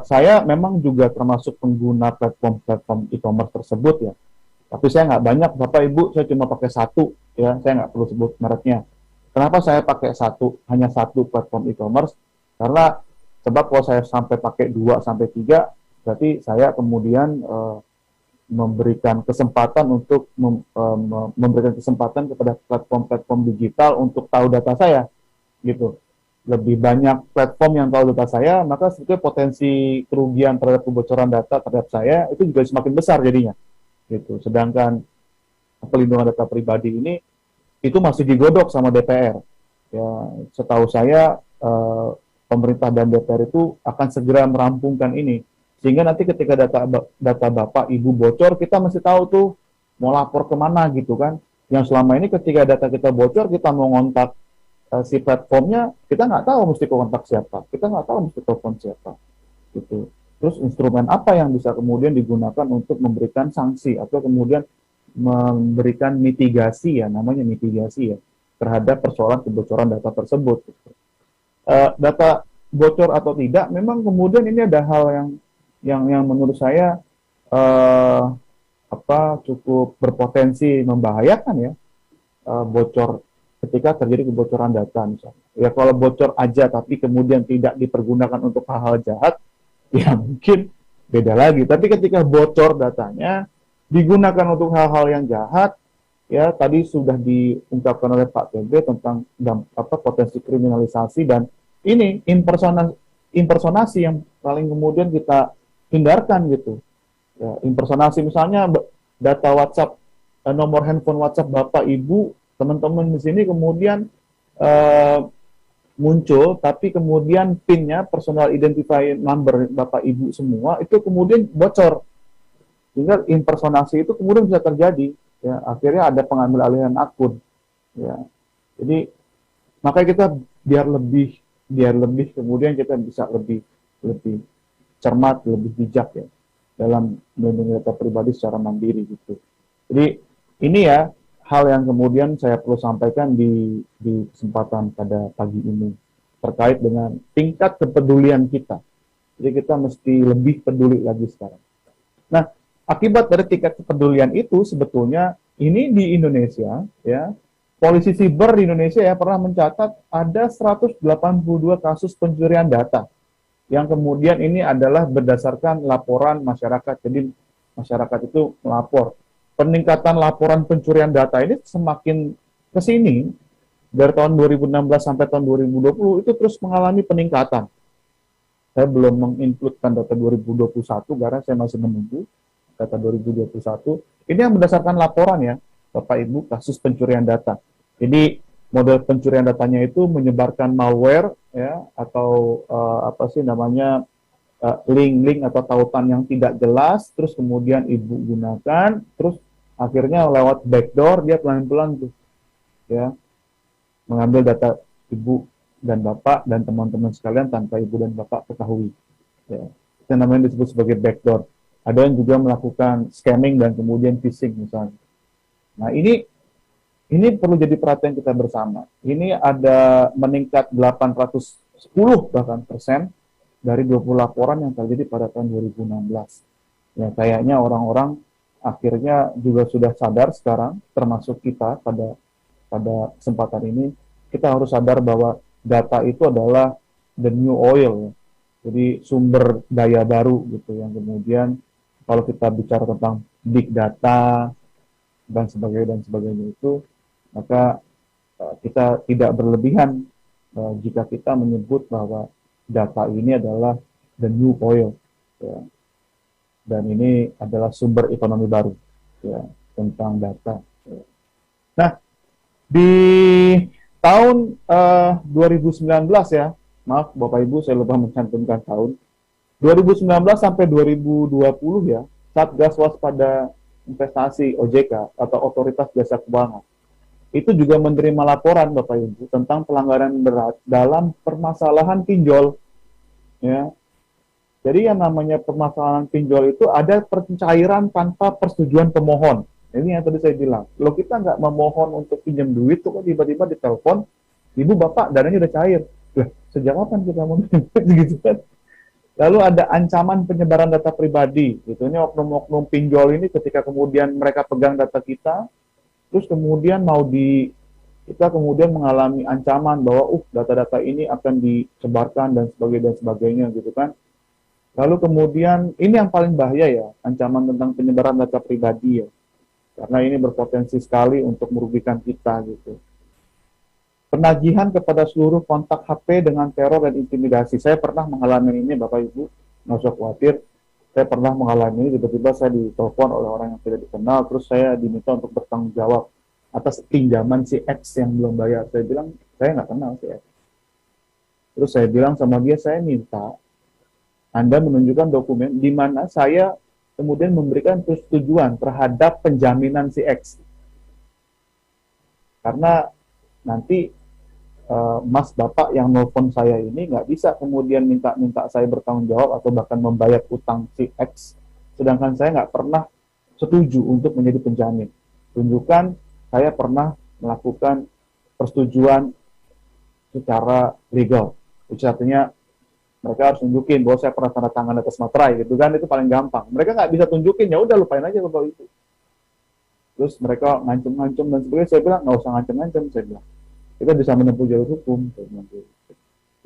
C: Saya memang juga termasuk pengguna platform-platform e-commerce tersebut ya. Tapi saya nggak banyak, Bapak Ibu, saya cuma pakai satu, ya. Saya nggak perlu sebut mereknya. Kenapa saya pakai hanya satu platform e-commerce? Karena sebab kalau saya sampai pakai 2 sampai 3, berarti saya kemudian memberikan kesempatan untuk memberikan kesempatan kepada platform-platform digital untuk tahu data saya, gitu. Lebih banyak platform yang tahu data saya, maka sebetulnya potensi kerugian terhadap kebocoran data terhadap saya itu juga semakin besar jadinya, gitu. Sedangkan pelindungan data pribadi ini itu masih digodok sama DPR. Ya, setahu saya pemerintah dan DPR itu akan segera merampungkan ini. Sehingga nanti ketika data Bapak Ibu bocor, kita mesti tahu tuh mau lapor kemana gitu kan. Yang selama ini ketika data kita bocor, kita mau ngontak si platformnya, kita nggak tahu mesti kontak siapa. Kita nggak tahu mesti telepon siapa. Gitu. Terus instrumen apa yang bisa kemudian digunakan untuk memberikan sanksi atau kemudian memberikan mitigasi ya, namanya mitigasi ya, terhadap persoalan kebocoran data tersebut. Gitu. Data bocor atau tidak, memang kemudian ini ada hal yang menurut saya cukup berpotensi membahayakan ya, bocor ketika terjadi kebocoran data misalnya. Ya kalau bocor aja tapi kemudian tidak dipergunakan untuk hal-hal jahat, ya mungkin beda lagi. Tapi ketika bocor datanya digunakan untuk hal-hal yang jahat, ya tadi sudah diungkapkan oleh Pak TB tentang potensi kriminalisasi, dan ini impersonasi yang paling kemudian kita hindarkan gitu. Ya, impersonasi misalnya data WhatsApp, nomor handphone WhatsApp Bapak Ibu, teman-teman di sini kemudian muncul, tapi kemudian PIN-nya, personal identifying number Bapak Ibu semua, itu kemudian bocor. Sehingga impersonasi itu kemudian bisa terjadi. Ya, akhirnya ada pengambil alihan akun. Ya. Jadi makanya kita biar lebih kemudian kita bisa lebih cermat, lebih bijak ya dalam melindungi data pribadi secara mandiri gitu. Jadi ini ya hal yang kemudian saya perlu sampaikan di kesempatan pada pagi ini terkait dengan tingkat kepedulian kita. Jadi kita mesti lebih peduli lagi sekarang. Nah, akibat dari tingkat kepedulian itu sebetulnya ini di Indonesia ya, polisi siber di Indonesia ya pernah mencatat ada 182 kasus pencurian data yang kemudian ini adalah berdasarkan laporan masyarakat. Jadi masyarakat itu melapor. Peningkatan laporan pencurian data ini semakin ke sini dari tahun 2016 sampai tahun 2020 itu terus mengalami peningkatan. Saya belum menginkludkan data 2021 karena saya masih menunggu data 2021. Ini yang berdasarkan laporan ya, Bapak Ibu, kasus pencurian data. Jadi model pencurian datanya itu menyebarkan malware ya atau link-link atau tautan yang tidak jelas, terus kemudian Ibu gunakan, terus akhirnya lewat backdoor dia pelan-pelan tuh ya mengambil data Ibu dan Bapak dan teman-teman sekalian tanpa Ibu dan Bapak ketahui. Ya. Itu namanya disebut sebagai backdoor. Ada yang juga melakukan scamming dan kemudian phishing misalnya. Nah ini perlu jadi perhatian kita bersama. Ini ada meningkat 810 bahkan persen dari 20 laporan yang terjadi pada tahun 2016. Ya, kayaknya orang-orang akhirnya juga sudah sadar sekarang, termasuk kita pada kesempatan ini, kita harus sadar bahwa data itu adalah the new oil, ya. Jadi sumber daya baru gitu yang kemudian kalau kita bicara tentang big data dan sebagainya itu, maka kita tidak berlebihan jika kita menyebut bahwa data ini adalah the new oil, ya. Dan ini adalah sumber ekonomi baru, ya, tentang data. Ya. Nah, di tahun 2019 ya, maaf Bapak Ibu saya lupa mencantumkan tahun, 2019 sampai 2020 ya, Satgas Waspada Investasi OJK atau Otoritas Jasa Keuangan itu juga menerima laporan Bapak Ibu tentang pelanggaran berat dalam permasalahan pinjol, ya. Jadi yang namanya permasalahan pinjol itu ada pencairan tanpa persetujuan pemohon. Ini yang tadi saya bilang. Kalau kita nggak memohon untuk pinjam duit, tuh kok tiba-tiba ditelepon, ibu bapak dananya udah cair. Lah, sejak kapan kita mau gitu kan? Lalu ada ancaman penyebaran data pribadi. Gitu. Ini oknum-oknum pinjol ini ketika kemudian mereka pegang data kita, terus kemudian kita kemudian mengalami ancaman bahwa data-data ini akan disebarkan dan sebagainya gitu kan. Lalu kemudian, ini yang paling bahaya ya, ancaman tentang penyebaran data pribadi ya. Karena ini berpotensi sekali untuk merugikan kita gitu. Penagihan kepada seluruh kontak HP dengan teror dan intimidasi. Saya pernah mengalami ini Bapak Ibu, nggak usah khawatir. Saya pernah mengalami ini, tiba-tiba saya ditelepon oleh orang yang tidak dikenal, terus saya diminta untuk bertanggung jawab atas pinjaman si X yang belum bayar. Saya bilang, saya nggak kenal si X. Terus saya bilang sama dia, saya minta Anda menunjukkan dokumen di mana saya kemudian memberikan persetujuan terhadap penjaminan si X. Karena nanti Mas Bapak yang nelfon saya ini nggak bisa kemudian minta saya bertanggung jawab atau bahkan membayar utang si X, sedangkan saya nggak pernah setuju untuk menjadi penjamin. Tunjukkan saya pernah melakukan persetujuan secara legal. Itu artinya mereka harus tunjukin bahwa saya pernah tanda tangan atas materai gitu kan, itu paling gampang. Mereka nggak bisa tunjukin, ya udah lupain aja kalau itu. Terus mereka ngancem-ngancem dan sebagainya, saya bilang nggak usah ngancem-ngancem, saya bilang. Kita bisa menempuh jalur hukum.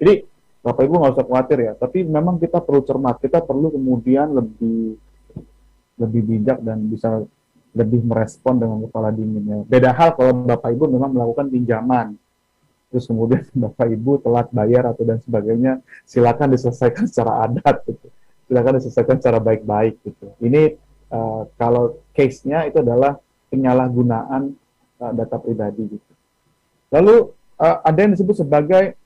C: Jadi Bapak Ibu nggak usah khawatir ya, tapi memang kita perlu cermat, kita perlu kemudian lebih bijak dan bisa lebih merespon dengan kepala dingin ya. Beda hal kalau Bapak Ibu memang melakukan pinjaman, terus kemudian Bapak Ibu telat bayar atau dan sebagainya, silakan diselesaikan secara adat gitu. Silakan diselesaikan secara baik-baik gitu. Ini kalau case-nya itu adalah penyalahgunaan data pribadi gitu. Lalu ada yang disebut sebagai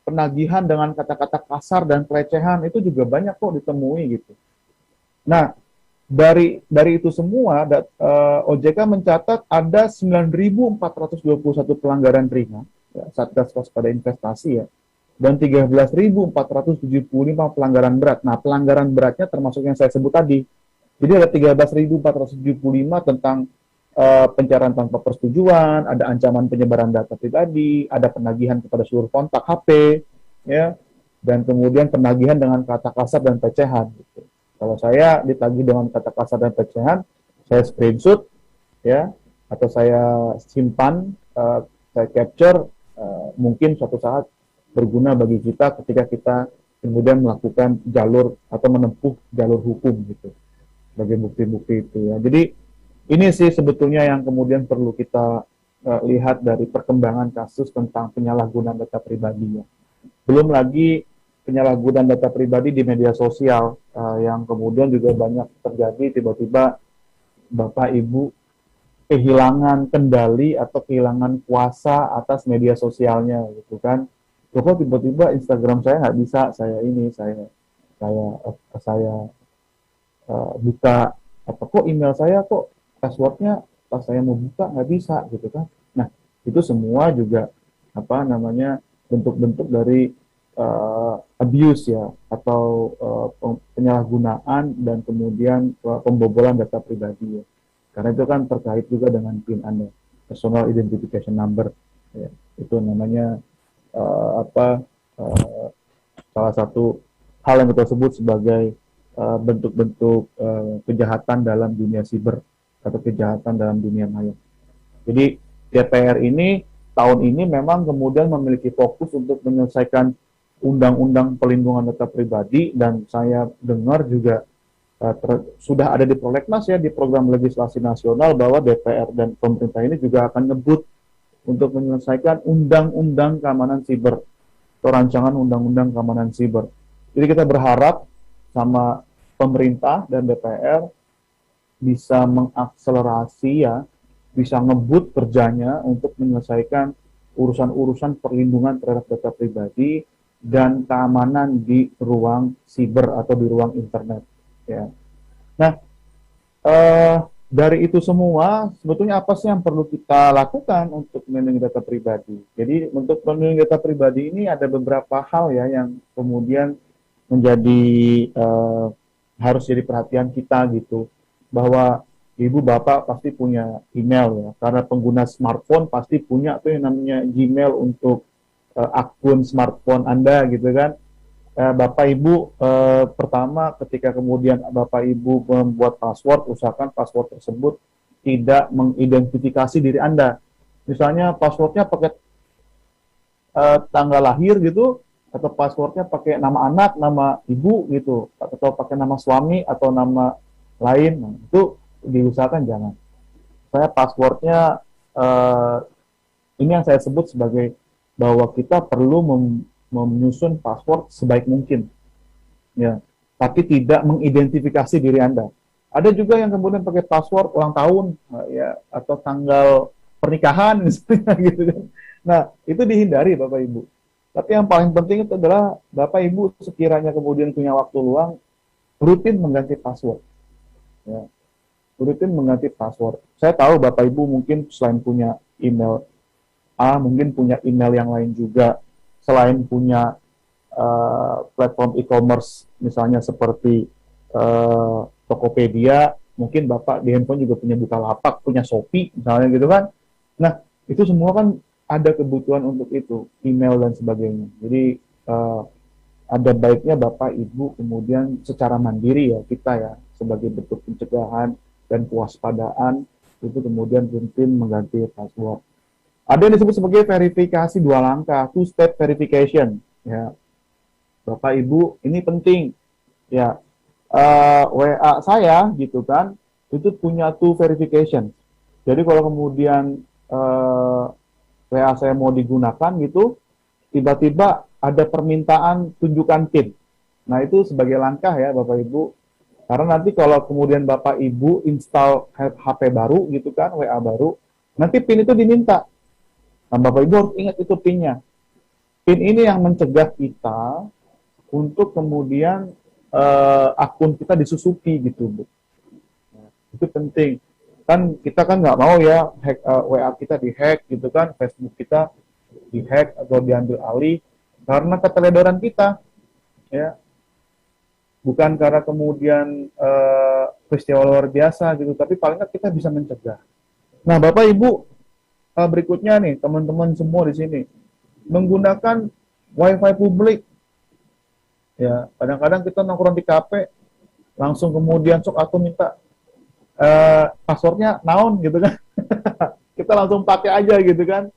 C: penagihan dengan kata-kata kasar dan pelecehan, itu juga banyak kok ditemui gitu. Nah, dari itu semua, OJK mencatat ada 9.421 pelanggaran ringan, ya, Satgas Waspada Investasi ya, dan 13.475 pelanggaran berat. Nah, pelanggaran beratnya termasuk yang saya sebut tadi. Jadi ada 13.475 tentang pencairan tanpa persetujuan, ada ancaman penyebaran data pribadi, ada penagihan kepada seluruh kontak HP, ya, dan kemudian penagihan dengan kata kasar dan pelecehan. Gitu. Kalau saya ditagih dengan kata kasar dan pelecehan, saya screenshot, ya, atau saya simpan, saya capture, mungkin suatu saat berguna bagi kita ketika kita kemudian melakukan jalur atau menempuh jalur hukum gitu, sebagai bukti-bukti itu ya. Jadi ini sih sebetulnya yang kemudian perlu kita lihat dari perkembangan kasus tentang penyalahgunaan data pribadi ya. Belum lagi penyalahgunaan data pribadi di media sosial yang kemudian juga banyak terjadi, tiba-tiba Bapak Ibu kehilangan kendali atau kehilangan kuasa atas media sosialnya gitu kan. Kok tiba-tiba Instagram saya nggak bisa, saya buka apa kok email saya kok passwordnya pas saya mau buka nggak bisa gitu kan. Nah, itu semua juga bentuk-bentuk dari abuse ya, atau penyalahgunaan dan kemudian pembobolan data pribadi ya. Karena itu kan terkait juga dengan PIN Anda, Personal Identification Number ya. Itu namanya salah satu hal yang kita sebut sebagai bentuk-bentuk kejahatan dalam dunia siber atau kejahatan dalam dunia maya. Jadi DPR ini tahun ini memang kemudian memiliki fokus untuk menyelesaikan undang-undang pelindungan data pribadi, dan saya dengar juga sudah ada di prolegnas ya, di program legislasi nasional, bahwa DPR dan pemerintah ini juga akan ngebut untuk menyelesaikan undang-undang keamanan siber atau rancangan undang-undang keamanan siber. Jadi kita berharap sama pemerintah dan DPR bisa mengakselerasi ya, bisa ngebut kerjanya untuk menyelesaikan urusan-urusan perlindungan terhadap data pribadi dan keamanan di ruang siber atau di ruang internet. Ya. Nah, dari itu semua, sebetulnya apa sih yang perlu kita lakukan untuk melindungi data pribadi? Jadi untuk melindungi data pribadi ini ada beberapa hal ya yang kemudian menjadi harus jadi perhatian kita gitu, bahwa ibu bapak pasti punya email ya, karena pengguna smartphone pasti punya tuh yang namanya Gmail untuk akun smartphone Anda gitu kan. Bapak ibu pertama ketika kemudian bapak ibu membuat password, usahakan password tersebut tidak mengidentifikasi diri Anda. Misalnya passwordnya pakai tanggal lahir gitu, atau passwordnya pakai nama anak, nama ibu gitu, atau pakai nama suami atau nama lain. Nah, itu diusahakan jangan. Saya passwordnya ini yang saya sebut sebagai bahwa kita perlu menyusun password sebaik mungkin, ya, tapi tidak mengidentifikasi diri Anda. Ada juga yang kemudian pakai password ulang tahun, ya, atau tanggal pernikahan misalnya gitu kan. Nah, itu dihindari Bapak Ibu. Tapi yang paling penting itu adalah Bapak Ibu sekiranya kemudian punya waktu luang, rutin mengganti password. Ya. Rutin mengganti password. Saya tahu Bapak Ibu mungkin selain punya email A, mungkin punya email yang lain juga. Selain punya platform e-commerce, misalnya seperti Tokopedia, mungkin Bapak di handphone juga punya Bukalapak, punya Shopee, misalnya gitu kan. Nah, itu semua kan ada kebutuhan untuk itu, email dan sebagainya. Jadi ada baiknya Bapak Ibu kemudian secara mandiri ya, kita ya sebagai bentuk pencegahan dan kewaspadaan itu kemudian rutin mengganti password. Ada yang disebut sebagai verifikasi 2 langkah, two-step verification. Ya, Bapak Ibu ini penting. Ya, WA saya gitu kan, itu punya two verification. Jadi kalau kemudian WA saya mau digunakan gitu, tiba-tiba ada permintaan tunjukkan PIN. Nah, itu sebagai langkah ya Bapak Ibu. Karena nanti kalau kemudian Bapak Ibu install HP baru gitu kan, WA baru, nanti PIN itu diminta. Nah, Bapak Ibu harus ingat itu PIN-nya. PIN ini yang mencegah kita untuk kemudian akun kita disusupi gitu, Bu. Nah, itu penting. Kan kita kan nggak mau ya WA kita dihack gitu kan, Facebook kita dihack atau diambil alih karena keteledoran kita, ya, bukan karena kemudian peristiwa luar biasa gitu, tapi paling nggak kita bisa mencegah. Nah, Bapak Ibu, berikutnya nih teman-teman semua di sini menggunakan WiFi publik, ya, kadang-kadang kita nongkrong di kafe langsung kemudian sok aku minta passwordnya naon gitu kan. Kita langsung pakai aja gitu kan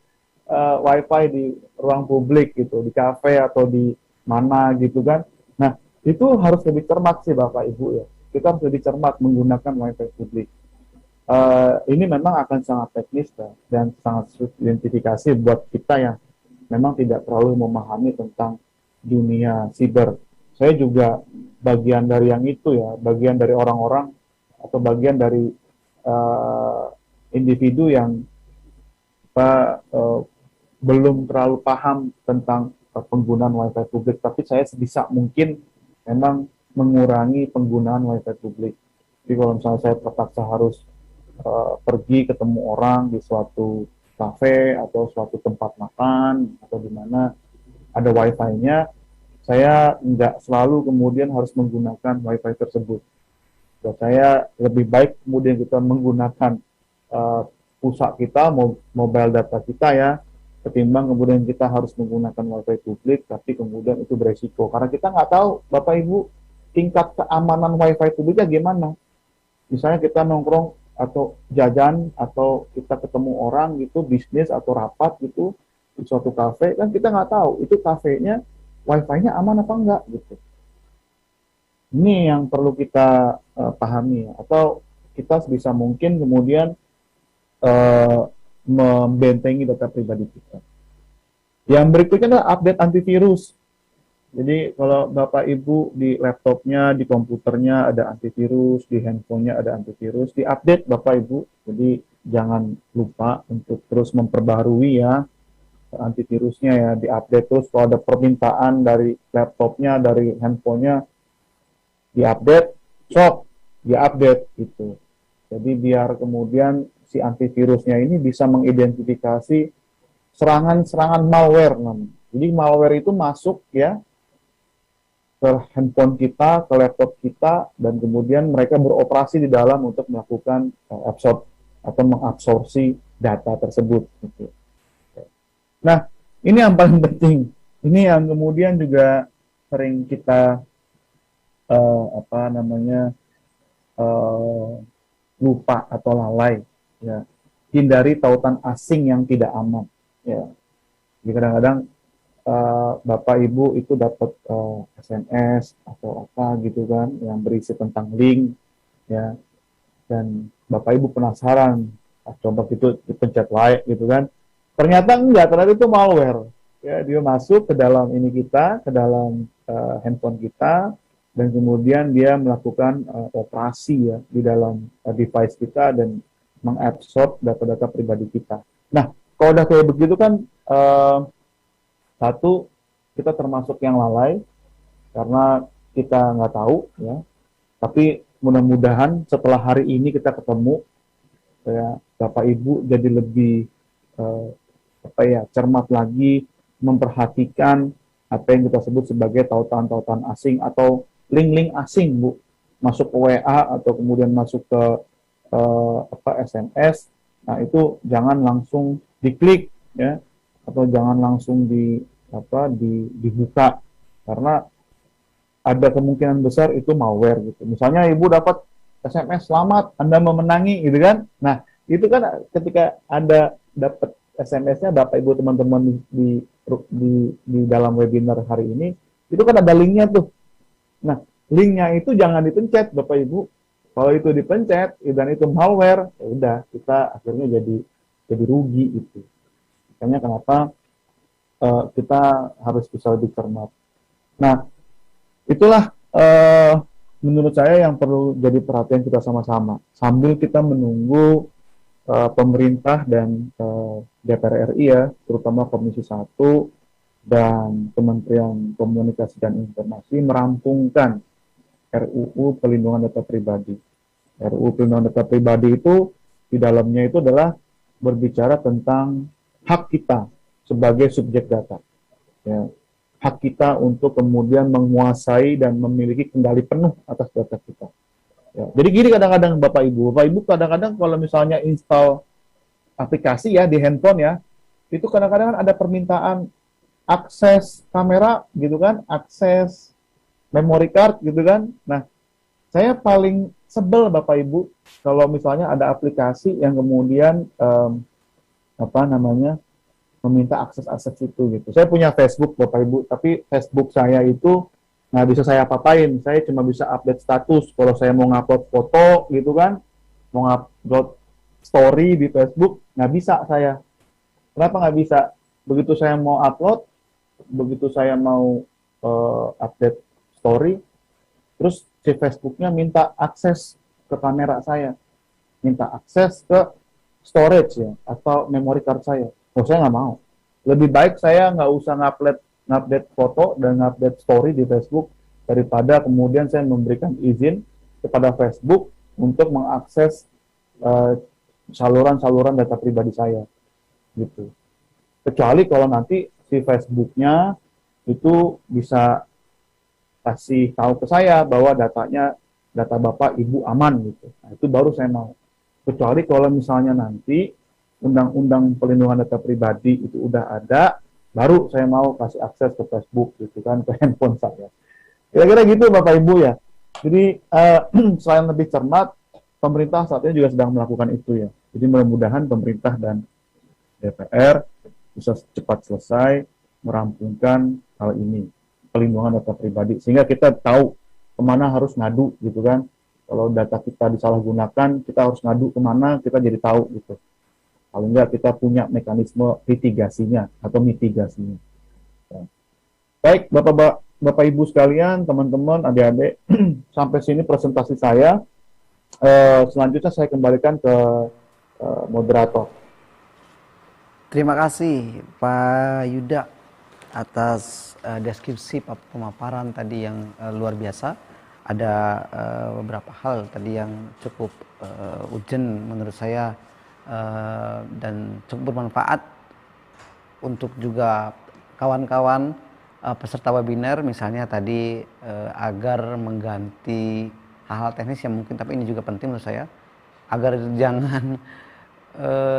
C: WiFi di ruang publik gitu, di kafe atau di mana gitu kan. Nah, itu harus lebih cermat sih Bapak Ibu ya. Kita harus lebih cermat menggunakan WiFi publik. Ini memang akan sangat teknis dan sangat sulit identifikasi buat kita yang memang tidak terlalu memahami tentang dunia siber. Saya juga bagian dari yang itu ya, bagian dari orang-orang atau bagian dari individu yang belum terlalu paham tentang penggunaan WiFi publik, tapi saya sebisa mungkin memang mengurangi penggunaan WiFi publik. Jadi kalau misalnya saya terpaksa harus pergi ketemu orang di suatu kafe atau suatu tempat makan atau di mana ada WiFi-nya, saya nggak selalu kemudian harus menggunakan WiFi tersebut. Buat saya lebih baik kemudian kita menggunakan pulsa kita, mobile data kita ya, ketimbang kemudian kita harus menggunakan wifi publik, tapi kemudian itu beresiko. Karena kita nggak tahu, Bapak Ibu, tingkat keamanan wifi publiknya gimana. Misalnya kita nongkrong atau jajan, atau kita ketemu orang gitu, bisnis atau rapat gitu, di suatu kafe, kan kita nggak tahu, itu kafenya, wifi-nya aman apa enggak gitu. Ini yang perlu kita pahami, atau kita sebisa mungkin kemudian membentengi data pribadi kita. Yang berikutnya adalah update antivirus. Jadi kalau Bapak Ibu di laptopnya, di komputernya ada antivirus, di handphonenya ada antivirus, diupdate Bapak Ibu. Jadi jangan lupa untuk terus memperbaharui ya antivirusnya ya, diupdate terus. Kalau ada permintaan dari laptopnya, dari handphonenya, diupdate, diupdate gitu. Jadi biar kemudian si antivirusnya ini bisa mengidentifikasi serangan-serangan malware namanya. Jadi malware itu masuk ya ke handphone kita, ke laptop kita, dan kemudian mereka beroperasi di dalam untuk melakukan absorb atau mengabsorpsi data tersebut. Gitu. Nah, ini yang paling penting. Ini yang kemudian juga sering kita lupa atau lalai. Ya, hindari tautan asing yang tidak aman. Ya, jadi kadang-kadang Bapak Ibu itu dapat SMS atau apa gitu kan, yang berisi tentang link, ya, dan Bapak Ibu penasaran, coba gitu dipencet like gitu kan, ternyata enggak, ternyata itu malware. Ya, dia masuk ke dalam ini kita, ke dalam handphone kita, dan kemudian dia melakukan operasi ya di dalam device kita dan mengabsorb data-data pribadi kita. Nah, kalau udah kayak begitu kan, satu, kita termasuk yang lalai karena kita nggak tahu ya. Tapi mudah-mudahan setelah hari ini kita ketemu, ya, Bapak Ibu jadi lebih cermat lagi, memperhatikan apa yang kita sebut sebagai tautan-tautan asing atau link-link asing, Bu, masuk ke WA atau kemudian masuk ke SMS. Nah, itu jangan langsung diklik ya, atau jangan langsung dibuka, karena ada kemungkinan besar itu malware gitu. Misalnya Ibu dapat SMS selamat Anda memenangi gitu kan. Nah, itu kan ketika Anda dapat SMS-nya, Bapak Ibu teman-teman di dalam webinar hari ini, itu kan ada linknya tuh. Nah, linknya itu jangan dipencet Bapak Ibu. Kalau itu dipencet dan itu malware, ya udah, kita akhirnya jadi rugi itu. Makanya kenapa kita harus bisa lebih cermat. Nah, itulah menurut saya yang perlu jadi perhatian kita sama-sama. Sambil kita menunggu pemerintah dan DPR RI ya, terutama Komisi 1 dan Kementerian Komunikasi dan Informasi merampungkan RUU Pelindungan Data Pribadi. RUU Pelindungan Data Pribadi itu di dalamnya itu adalah berbicara tentang hak kita sebagai subjek data. Ya, hak kita untuk kemudian menguasai dan memiliki kendali penuh atas data kita. Ya, jadi gini kadang-kadang Bapak Ibu kadang-kadang kalau misalnya install aplikasi ya di handphone ya, itu kadang-kadang ada permintaan akses kamera gitu kan, akses memory card gitu kan. Nah, saya paling sebel Bapak Ibu kalau misalnya ada aplikasi yang kemudian meminta akses itu gitu. Saya punya Facebook Bapak Ibu, tapi Facebook saya itu nggak bisa saya apa-apain. Saya cuma bisa update status. Kalau saya mau ngupload foto gitu kan, mau ngupload story di Facebook, nggak bisa saya. Kenapa nggak bisa? Begitu saya mau upload, begitu saya mau update story, terus si Facebooknya minta akses ke kamera saya, minta akses ke storage ya, atau memory card saya. Oh, saya nggak mau. Lebih baik saya nggak usah ngupdate foto dan ngupdate story di Facebook, daripada kemudian saya memberikan izin kepada Facebook untuk mengakses saluran-saluran data pribadi saya, gitu. Kecuali kalau nanti si Facebooknya itu bisa kasih tahu ke saya bahwa data Bapak Ibu aman gitu. Nah, itu baru saya mau. Kecuali kalau misalnya nanti undang-undang pelindungan data pribadi itu udah ada, baru saya mau kasih akses ke Facebook gitu kan, ke handphone saya. Kira-kira gitu Bapak Ibu ya. Jadi selain lebih cermat, pemerintah saat ini juga sedang melakukan itu ya. Jadi mudah-mudahan pemerintah dan DPR bisa cepat selesai merampungkan hal ini, pelindungan data pribadi, sehingga kita tahu kemana harus ngadu gitu kan. Kalau data kita disalahgunakan, kita harus ngadu kemana, kita jadi tahu gitu. Kalau enggak kita punya mekanisme mitigasinya atau mitigasinya. Ya. Baik, Bapak Ibu sekalian, teman-teman, adik-adik, sampai sini presentasi saya. Selanjutnya saya kembalikan ke moderator.
A: Terima kasih Pak Yuda atas deskripsi pemaparan tadi yang luar biasa. Ada beberapa hal tadi yang cukup urgent menurut saya dan cukup bermanfaat untuk juga kawan-kawan peserta webinar, misalnya tadi agar mengganti hal-hal teknis yang mungkin, tapi ini juga penting menurut saya, agar jangan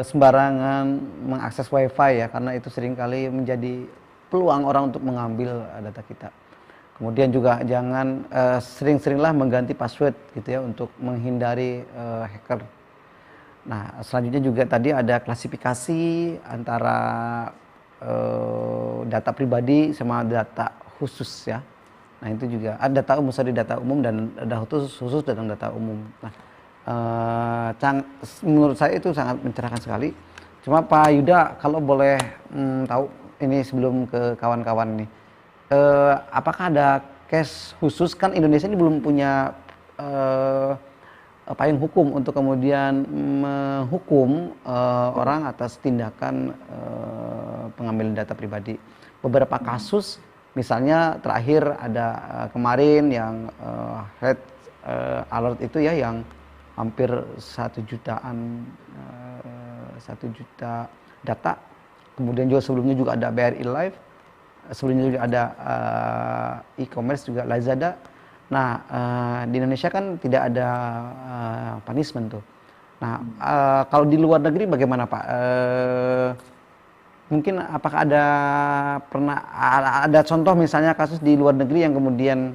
A: sembarangan mengakses wifi ya, karena itu seringkali menjadi peluang orang untuk mengambil data kita. Kemudian juga jangan sering-seringlah mengganti password gitu ya untuk menghindari hacker. Nah, selanjutnya juga tadi ada klasifikasi antara data pribadi sama data khusus ya. Nah, itu juga ada data umum, data umum dan data khusus dalam data umum. Nah, menurut saya itu sangat mencerahkan sekali. Cuma Pak Yuda, kalau boleh tahu ini sebelum ke kawan-kawan nih, apakah ada case khusus, kan Indonesia ini belum punya payung hukum untuk kemudian menghukum orang atas tindakan pengambilan data pribadi. Beberapa kasus, misalnya terakhir ada kemarin yang head alert itu ya, yang hampir 1 jutaan 1 juta data. Kemudian juga sebelumnya juga ada BRI Live, sebelumnya juga ada e-commerce juga Lazada. Nah, di Indonesia kan tidak ada punishment tuh. Nah, kalau di luar negeri bagaimana Pak? Mungkin apakah ada contoh misalnya kasus di luar negeri yang kemudian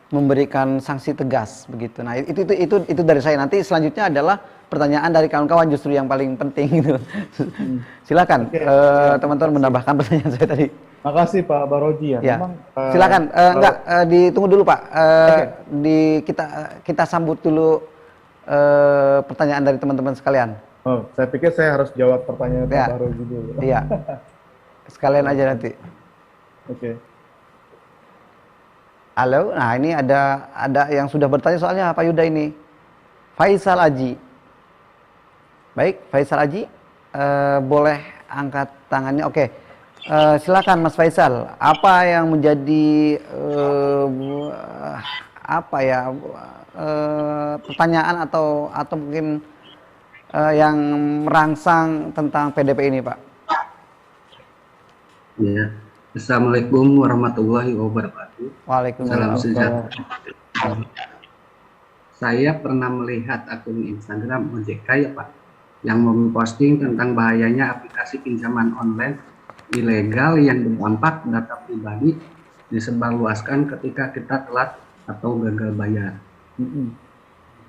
A: memberikan sanksi tegas begitu. Nah, itu dari saya. Nanti selanjutnya adalah pertanyaan dari kawan-kawan justru yang paling penting gitu. Silakan teman-teman menambahkan pertanyaan saya tadi.
C: Makasih Pak Baroji ya.
A: Ya.
C: Memang,
A: Silakan. Ditunggu dulu Pak. Kita sambut dulu pertanyaan dari teman-teman sekalian.
C: Oh, saya pikir saya harus jawab pertanyaan
A: Ya.
C: Pak Baroji dulu.
A: Iya. Sekalian aja nanti.
C: Oke.
A: Halo. Nah, ini ada yang sudah bertanya soalnya Pak Yuda ini. Faisal Aji. Baik, Faisal Aji, boleh angkat tangannya. Oke, silakan Mas Faisal. Apa yang menjadi pertanyaan atau mungkin yang merangsang tentang PDP ini, Pak?
F: Ya, Assalamualaikum warahmatullahi wabarakatuh.
A: Waalaikumsalam.
F: Salam sejahtera. Saya pernah melihat akun Instagram OJK ya Pak, yang memposting tentang bahayanya aplikasi pinjaman online ilegal yang berdampak data pribadi disebarluaskan ketika kita telat atau gagal bayar.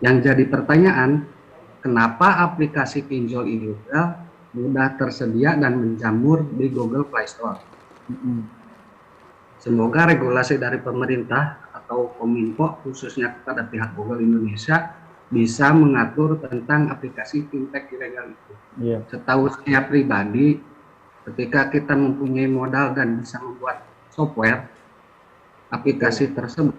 F: Yang jadi pertanyaan, kenapa aplikasi pinjol ilegal mudah tersedia dan menjamur di Google Play Store? Semoga regulasi dari pemerintah atau Kominfo khususnya kepada pihak Google Indonesia bisa mengatur tentang aplikasi fintech ilegal itu.
C: Yeah.
F: Setahu saya pribadi, ketika kita mempunyai modal dan bisa membuat software, aplikasi tersebut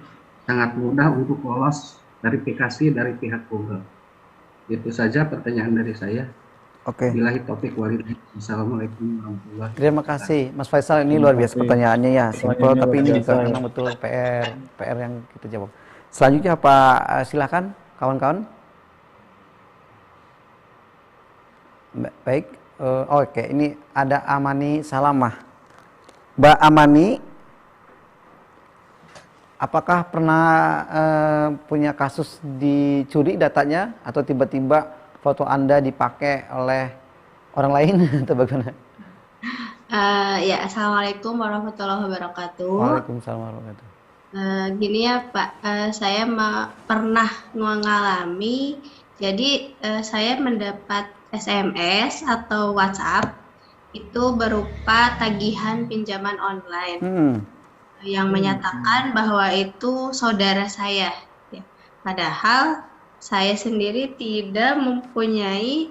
F: sangat mudah untuk lolos verifikasi dari pihak Google. Itu saja pertanyaan dari saya.
A: Oke.
F: Billahi taufiq walhidayah. Assalamualaikum warahmatullahi wabarakatuh.
A: Terima kasih Mas Faisal, ini luar biasa pertanyaannya ya, simpel tapi ini juga memang betul PR yang kita jawab. Selanjutnya Pak, silakan kawan-kawan. Baik, oke, ini ada Amani Salamah. Mbak Amani, apakah pernah punya kasus dicuri datanya atau tiba-tiba foto Anda dipakai oleh orang lain atau bagaimana?
G: Ya, Assalamualaikum warahmatullahi wabarakatuh.
A: Waalaikumsalam warahmatullahi wabarakatuh.
G: Gini ya Pak, saya pernah mengalami, jadi saya mendapat SMS atau WhatsApp itu berupa tagihan pinjaman online yang menyatakan bahwa itu saudara saya. Ya. Padahal saya sendiri tidak mempunyai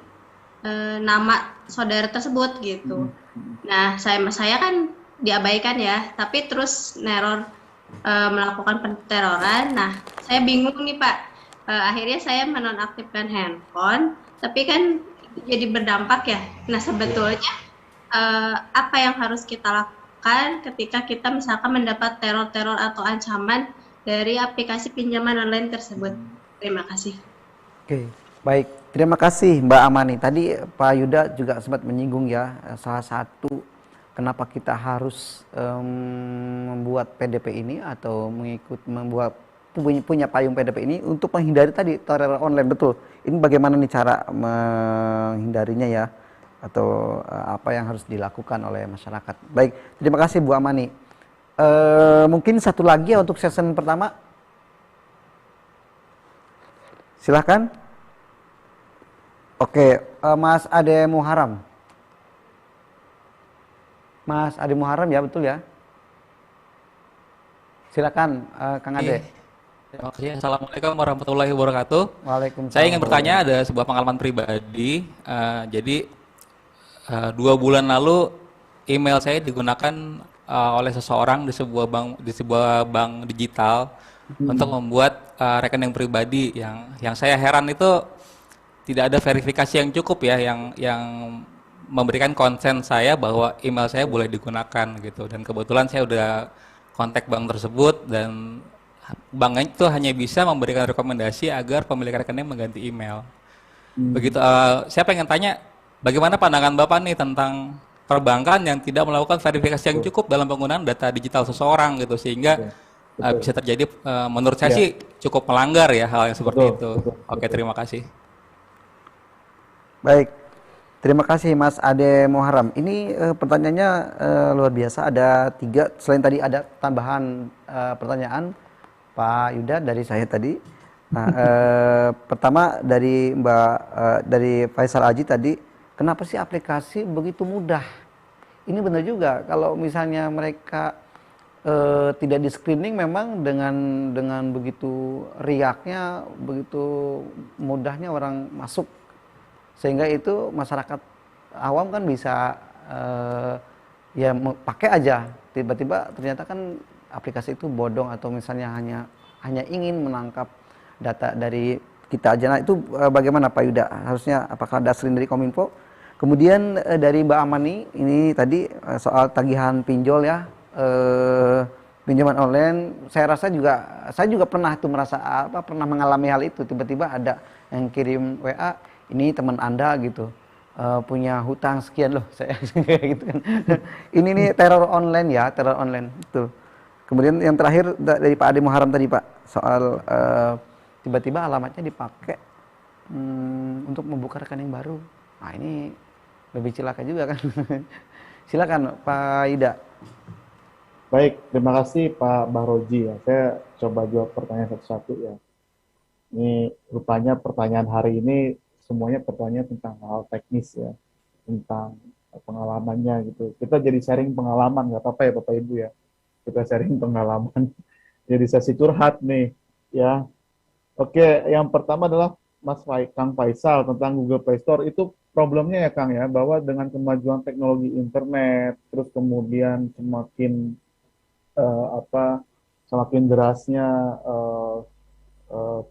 G: nama saudara tersebut gitu. Nah, saya kan diabaikan ya, tapi terus melakukan penteroran. Nah, saya bingung nih Pak. Akhirnya saya menonaktifkan handphone, tapi kan jadi berdampak ya. Nah, sebetulnya apa yang harus kita lakukan ketika kita misalkan mendapat teror-teror atau ancaman dari aplikasi pinjaman online tersebut? Terima kasih.
A: Oke, baik. Terima kasih Mbak Amani. Tadi Pak Yuda juga sempat menyinggung ya, salah satu kenapa kita harus membuat PDP ini atau punya payung PDP ini untuk menghindari tadi teror online, betul. Ini bagaimana nih cara menghindarinya ya, atau apa yang harus dilakukan oleh masyarakat. Baik, terima kasih Bu Amani. Mungkin satu lagi ya untuk season pertama. Silahkan. Oke, Mas Ade Muharam. Mas Ade Muharam ya, betul ya? Silakan Kang Ade.
H: Terima kasih. Assalamualaikum warahmatullahi wabarakatuh.
A: Waalaikumsalam.
H: Saya ingin bertanya, ada sebuah pengalaman pribadi. Jadi 2 bulan lalu email saya digunakan oleh seseorang di sebuah bank digital untuk membuat rekening pribadi. Yang saya heran itu tidak ada verifikasi yang cukup ya, yang memberikan konsen saya bahwa email saya boleh digunakan gitu. Dan kebetulan saya udah kontak bank tersebut dan banknya itu hanya bisa memberikan rekomendasi agar pemilik rekening mengganti email. Begitu. Saya pengen tanya, bagaimana pandangan Bapak nih tentang perbankan yang tidak melakukan verifikasi yang cukup dalam penggunaan data digital seseorang gitu, sehingga bisa terjadi, menurut saya sih cukup melanggar ya hal yang seperti itu. Oke, terima kasih.
A: Baik, terima kasih Mas Ade Muharam. Ini pertanyaannya luar biasa, ada 3. Selain tadi ada tambahan pertanyaan Pak Yuda dari saya tadi. Nah, pertama dari dari Faisal Aji tadi, kenapa sih aplikasi begitu mudah? Ini benar juga, kalau misalnya mereka tidak di screening memang dengan begitu riaknya, begitu mudahnya orang masuk, sehingga itu masyarakat awam kan bisa ya pakai aja, tiba-tiba ternyata kan aplikasi itu bodong atau misalnya hanya ingin menangkap data dari kita aja. Nah, itu bagaimana Pak Yuda? Harusnya apakah ada screen dari Kominfo? Kemudian dari Mbak Amani, ini tadi soal tagihan pinjol ya, pinjaman online. Saya juga pernah pernah mengalami hal itu. Tiba-tiba ada yang kirim WA, ini teman Anda gitu, punya hutang sekian loh, saya gitu kan. Ini nih teror online ya, teror online, betul. Kemudian yang terakhir dari Pak Ade Muharam tadi Pak, soal tiba-tiba alamatnya dipakai untuk membuka rekening baru. Nah, ini lebih celaka juga kan. Silakan Pak Ida.
C: Baik, terima kasih Pak Bahroji ya. Saya coba jawab pertanyaan satu-satu ya. Ini rupanya pertanyaan hari ini semuanya pertanyaan tentang hal teknis ya, tentang pengalamannya gitu. Kita jadi sharing pengalaman, nggak apa-apa ya Bapak Ibu ya. Kita sharing pengalaman. Jadi sesi curhat nih ya. Oke, yang pertama adalah Kang Faisal tentang Google Play Store. Itu problemnya ya Kang ya, bahwa dengan kemajuan teknologi internet, terus kemudian semakin derasnya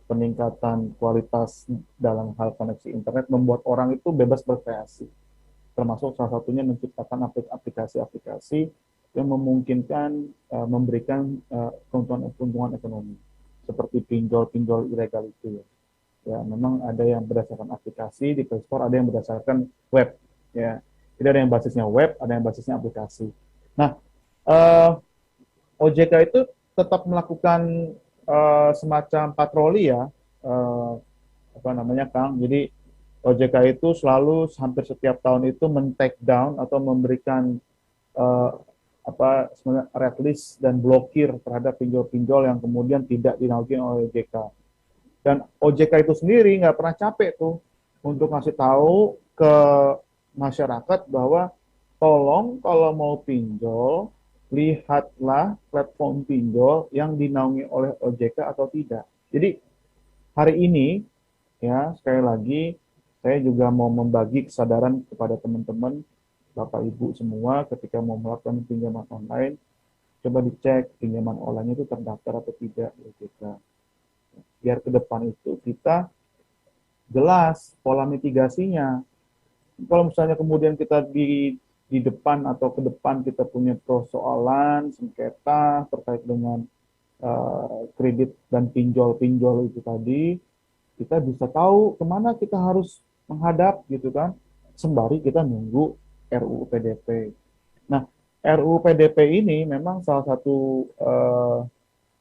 C: peningkatan kualitas dalam hal koneksi internet membuat orang itu bebas berkreasi. Termasuk salah satunya menciptakan aplikasi-aplikasi yang memungkinkan memberikan keuntungan ekonomi seperti pinjol ilegal itu ya. Ya, memang ada yang berdasarkan aplikasi di Play Store, ada yang berdasarkan web ya. Jadi ada yang basisnya web, ada yang basisnya aplikasi. Nah, OJK itu tetap melakukan semacam patroli ya, Kang. Jadi OJK itu selalu hampir setiap tahun itu men-take down atau memberikan eh, sebenarnya red list dan blokir terhadap pinjol-pinjol yang kemudian tidak dinaungi oleh OJK. Dan OJK itu sendiri nggak pernah capek tuh untuk ngasih tahu ke masyarakat bahwa tolong kalau mau pinjol, lihatlah platform pinjol yang dinaungi oleh OJK atau tidak. Jadi hari ini, ya sekali lagi, saya juga mau membagi kesadaran kepada teman-teman, Bapak Ibu semua ketika mau melakukan pinjaman online, coba dicek pinjaman online itu terdaftar atau tidak OJK. Biar ke depan itu kita jelas pola mitigasinya. Kalau misalnya kemudian kita di depan atau ke depan kita punya persoalan, sengketa terkait dengan kredit dan pinjol-pinjol itu tadi, kita bisa tahu kemana kita harus menghadap gitu kan, sembari kita nunggu RUU PDP. Nah, RUU PDP ini memang salah satu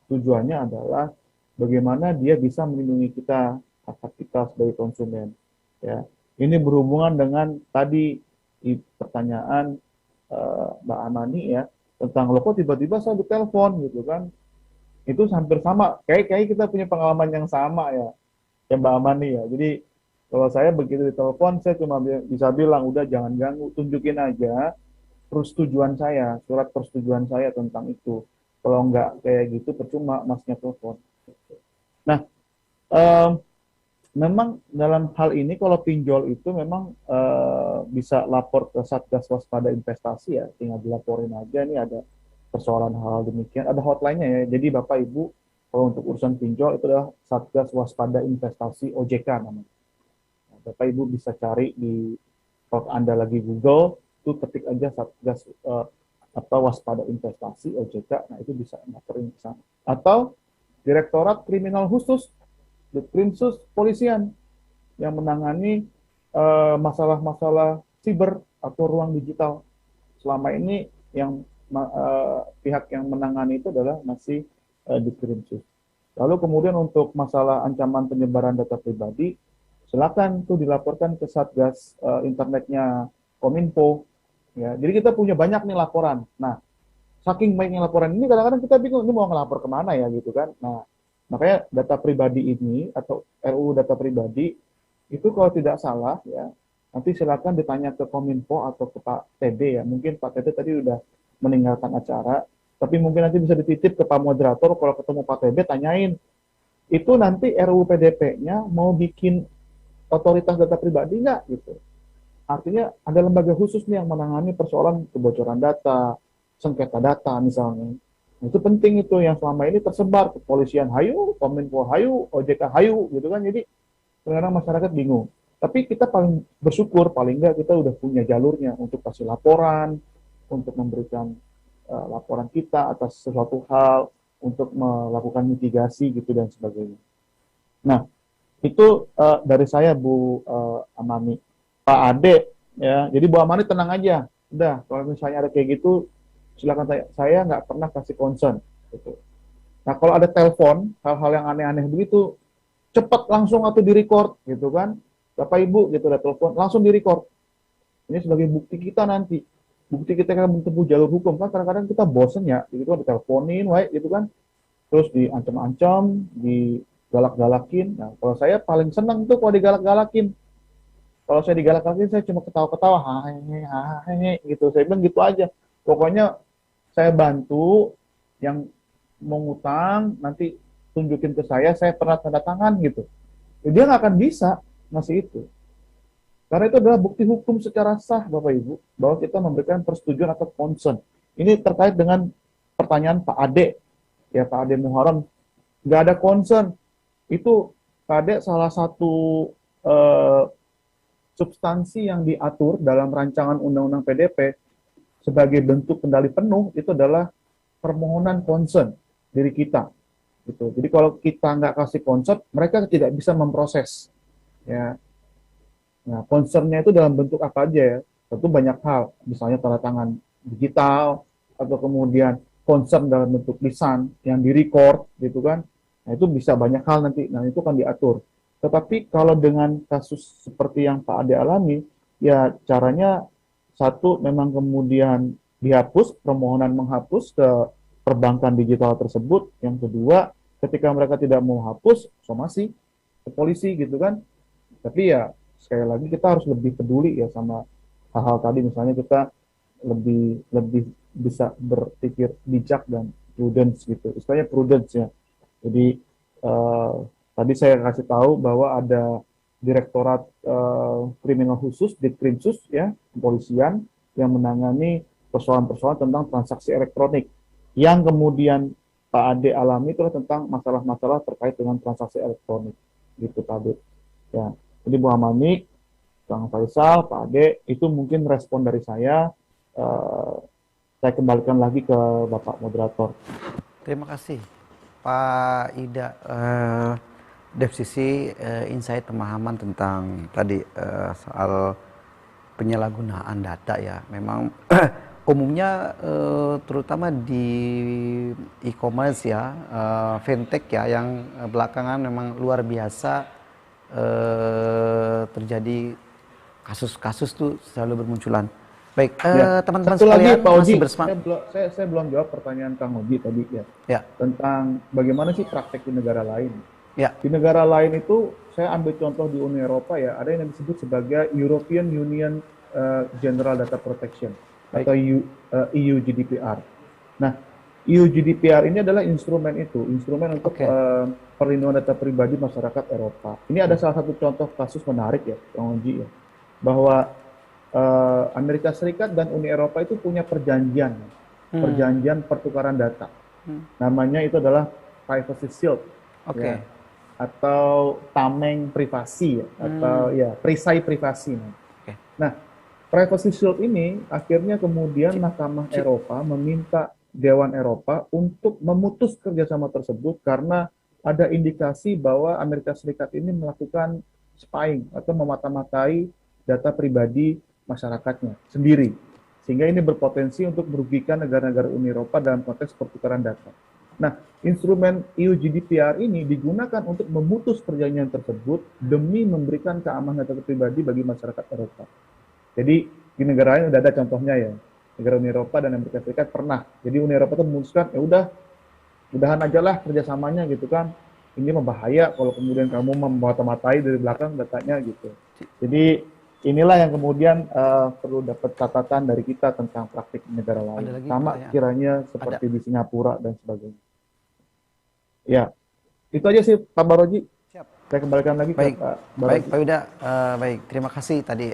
C: tujuannya adalah bagaimana dia bisa melindungi kita, hak kita sebagai konsumen. Ya, ini berhubungan dengan tadi di pertanyaan Mbak Amani ya tentang loh kok tiba-tiba saya ditelepon gitu kan. Itu hampir sama, kayak kita punya pengalaman yang sama ya Mbak Amani ya. Jadi kalau saya begitu ditelepon, saya cuma bisa bilang, udah jangan ganggu, tunjukin aja persetujuan saya, surat persetujuan saya tentang itu. Kalau nggak kayak gitu, percuma masnya telepon. Nah, memang dalam hal ini kalau pinjol itu memang bisa lapor ke Satgas Waspada Investasi ya, tinggal dilaporin aja, ini ada persoalan hal demikian, ada hotline-nya ya. Jadi Bapak Ibu, kalau untuk urusan pinjol itu adalah Satgas Waspada Investasi OJK namanya. Bapak Ibu bisa cari kalau Anda lagi Google, itu ketik aja Satgas Waspada Investasi OJK, nah itu bisa laporin ke sana. Atau Direktorat Kriminal Khusus, Ditkrimsus Polisian, yang menangani masalah-masalah siber atau ruang digital. Selama ini yang pihak yang menangani itu adalah masih Ditkrimsus. Lalu kemudian untuk masalah ancaman penyebaran data pribadi, silakan tuh dilaporkan ke Satgas internetnya Kominfo. Ya, jadi kita punya banyak nih laporan. Nah, saking banyaknya laporan ini kadang-kadang kita bingung ini mau ngelapor kemana ya gitu kan. Nah, makanya data pribadi ini atau RUU data pribadi itu kalau tidak salah ya nanti silakan ditanya ke Kominfo atau ke Pak TB ya. Mungkin Pak TB tadi udah meninggalkan acara, tapi mungkin nanti bisa dititip ke Pak Moderator kalau ketemu Pak TB tanyain itu nanti RUU PDP-nya mau bikin otoritas data pribadi nggak gitu. Artinya ada lembaga khusus nih yang menangani persoalan kebocoran data, sengketa data misalnya. Nah, itu penting itu yang selama ini tersebar, kepolisian hayu, Kominfo hayu, OJK hayu gitu kan. Jadi kadang-kadang masyarakat bingung. Tapi kita paling bersyukur, paling nggak kita udah punya jalurnya untuk kasih laporan, untuk memberikan laporan kita atas sesuatu hal, untuk melakukan mitigasi gitu dan sebagainya. Nah, itu dari saya Bu Amani. Pak Ade ya, jadi Bu Amani tenang aja. Udah, kalau misalnya ada kayak gitu, silakan saya nggak pernah kasih concern. Gitu. Nah, kalau ada telepon, hal-hal yang aneh-aneh begitu, cepat langsung atau di-record gitu kan. Bapak Ibu gitu ada telepon, langsung di-record. Ini sebagai bukti kita nanti. Bukti kita kan menempuh jalur hukum kan kadang-kadang kita bosen ya, gitu kan diteleponin, gitu kan. Terus diancam-ancam, digalak-galakin. Nah, kalau saya paling senang tuh kalau digalak-galakin. Kalau saya digalak-galakin, saya cuma ketawa-ketawa, hai, gitu. Saya bilang gitu aja. Pokoknya saya bantu yang mau ngutang, nanti tunjukin ke saya pernah tanda tangan gitu. Dia nggak akan bisa ngasih itu. Karena itu adalah bukti hukum secara sah, Bapak Ibu, bahwa kita memberikan persetujuan atau concern. Ini terkait dengan pertanyaan Pak Ade, ya Pak Ade Muharrem, nggak ada concern. Itu Pak Ade salah satu substansi yang diatur dalam rancangan Undang-Undang PDP sebagai bentuk kendali penuh itu adalah permohonan concern dari kita. Gitu. Jadi kalau kita nggak kasih concern, mereka tidak bisa memproses. Ya. Nah, concernnya itu dalam bentuk apa aja ya? Tentu banyak hal, misalnya tanda tangan digital atau kemudian concern dalam bentuk lisan yang di-record gitu kan. Nah, itu bisa banyak hal nanti. Nah, itu kan diatur. Tetapi kalau dengan kasus seperti yang Pak Ade alami, ya caranya satu memang kemudian dihapus, permohonan menghapus ke perbankan digital tersebut. Yang kedua, ketika mereka tidak mau hapus, somasi ke polisi gitu kan. Tapi ya sekali lagi kita harus lebih peduli ya sama hal-hal tadi, misalnya kita lebih lebih bisa berpikir bijak dan prudence gitu. Istilahnya prudence ya. Jadi tadi saya kasih tahu bahwa ada Direktorat Kriminal Khusus, Ditkrimsus ya, kepolisian yang menangani persoalan-persoalan tentang transaksi elektronik. Yang kemudian Pak Ade alami itu tentang masalah-masalah terkait dengan transaksi elektronik gitu Pak Ade. Ya. Jadi Bu Amanik, Bang Faisal, Pak Ade, itu mungkin respon dari saya. Saya kembalikan lagi ke Bapak Moderator.
A: Terima kasih Pak Ida. Dari sisi insight pemahaman tentang tadi soal penyalahgunaan data ya, memang umumnya terutama di e-commerce ya, fintech ya, yang belakangan memang luar biasa terjadi kasus-kasus tuh selalu bermunculan. Baik, teman-teman
C: Satu lagi
A: sekalian
C: Pak Oji,
A: masih bersama.
C: saya belum jawab pertanyaan Kang Oji tadi ya,
A: Ya,
C: tentang bagaimana sih praktek di negara lain.
A: ya,
C: Di negara lain itu, saya ambil contoh di Uni Eropa ya, ada yang disebut sebagai European Union General Data Protection atau EU GDPR. Nah, EU GDPR ini adalah instrumen untuk perlindungan data pribadi masyarakat Eropa. Ini ada salah satu contoh kasus menarik ya, Kang Oji ya, bahwa Amerika Serikat dan Uni Eropa itu punya perjanjian pertukaran data. Namanya itu adalah Privacy Shield, ya, atau tameng privasi ya, atau ya perisai privasi. Nah, Privacy Shield ini akhirnya kemudian Mahkamah Eropa meminta Dewan Eropa untuk memutus kerjasama tersebut karena ada indikasi bahwa Amerika Serikat ini melakukan spying atau memata-matai data pribadi masyarakatnya sendiri, sehingga ini berpotensi untuk merugikan negara-negara Uni Eropa dalam konteks pertukaran data. Nah, instrumen EU GDPR ini digunakan untuk memutus perjanjian tersebut demi memberikan keamanan data pribadi bagi masyarakat Eropa. Jadi di negara lain sudah ada contohnya ya, negara Uni Eropa dan Amerika Serikat pernah. Jadi Uni Eropa itu memutuskan ya udahan aja lah kerjasamanya gitu kan. Ini membahaya kalau kemudian kamu memata-matai dari belakang datanya gitu. Jadi inilah yang kemudian perlu dapat catatan dari kita tentang praktik negara lain. Sama kiranya seperti di Singapura dan sebagainya. Ya, itu aja sih Pak Baroji.
A: siap.
C: Saya kembalikan lagi
A: Baik,
C: ke Pak
A: baik
C: Baroji.
A: Pak Yuda, baik, terima kasih tadi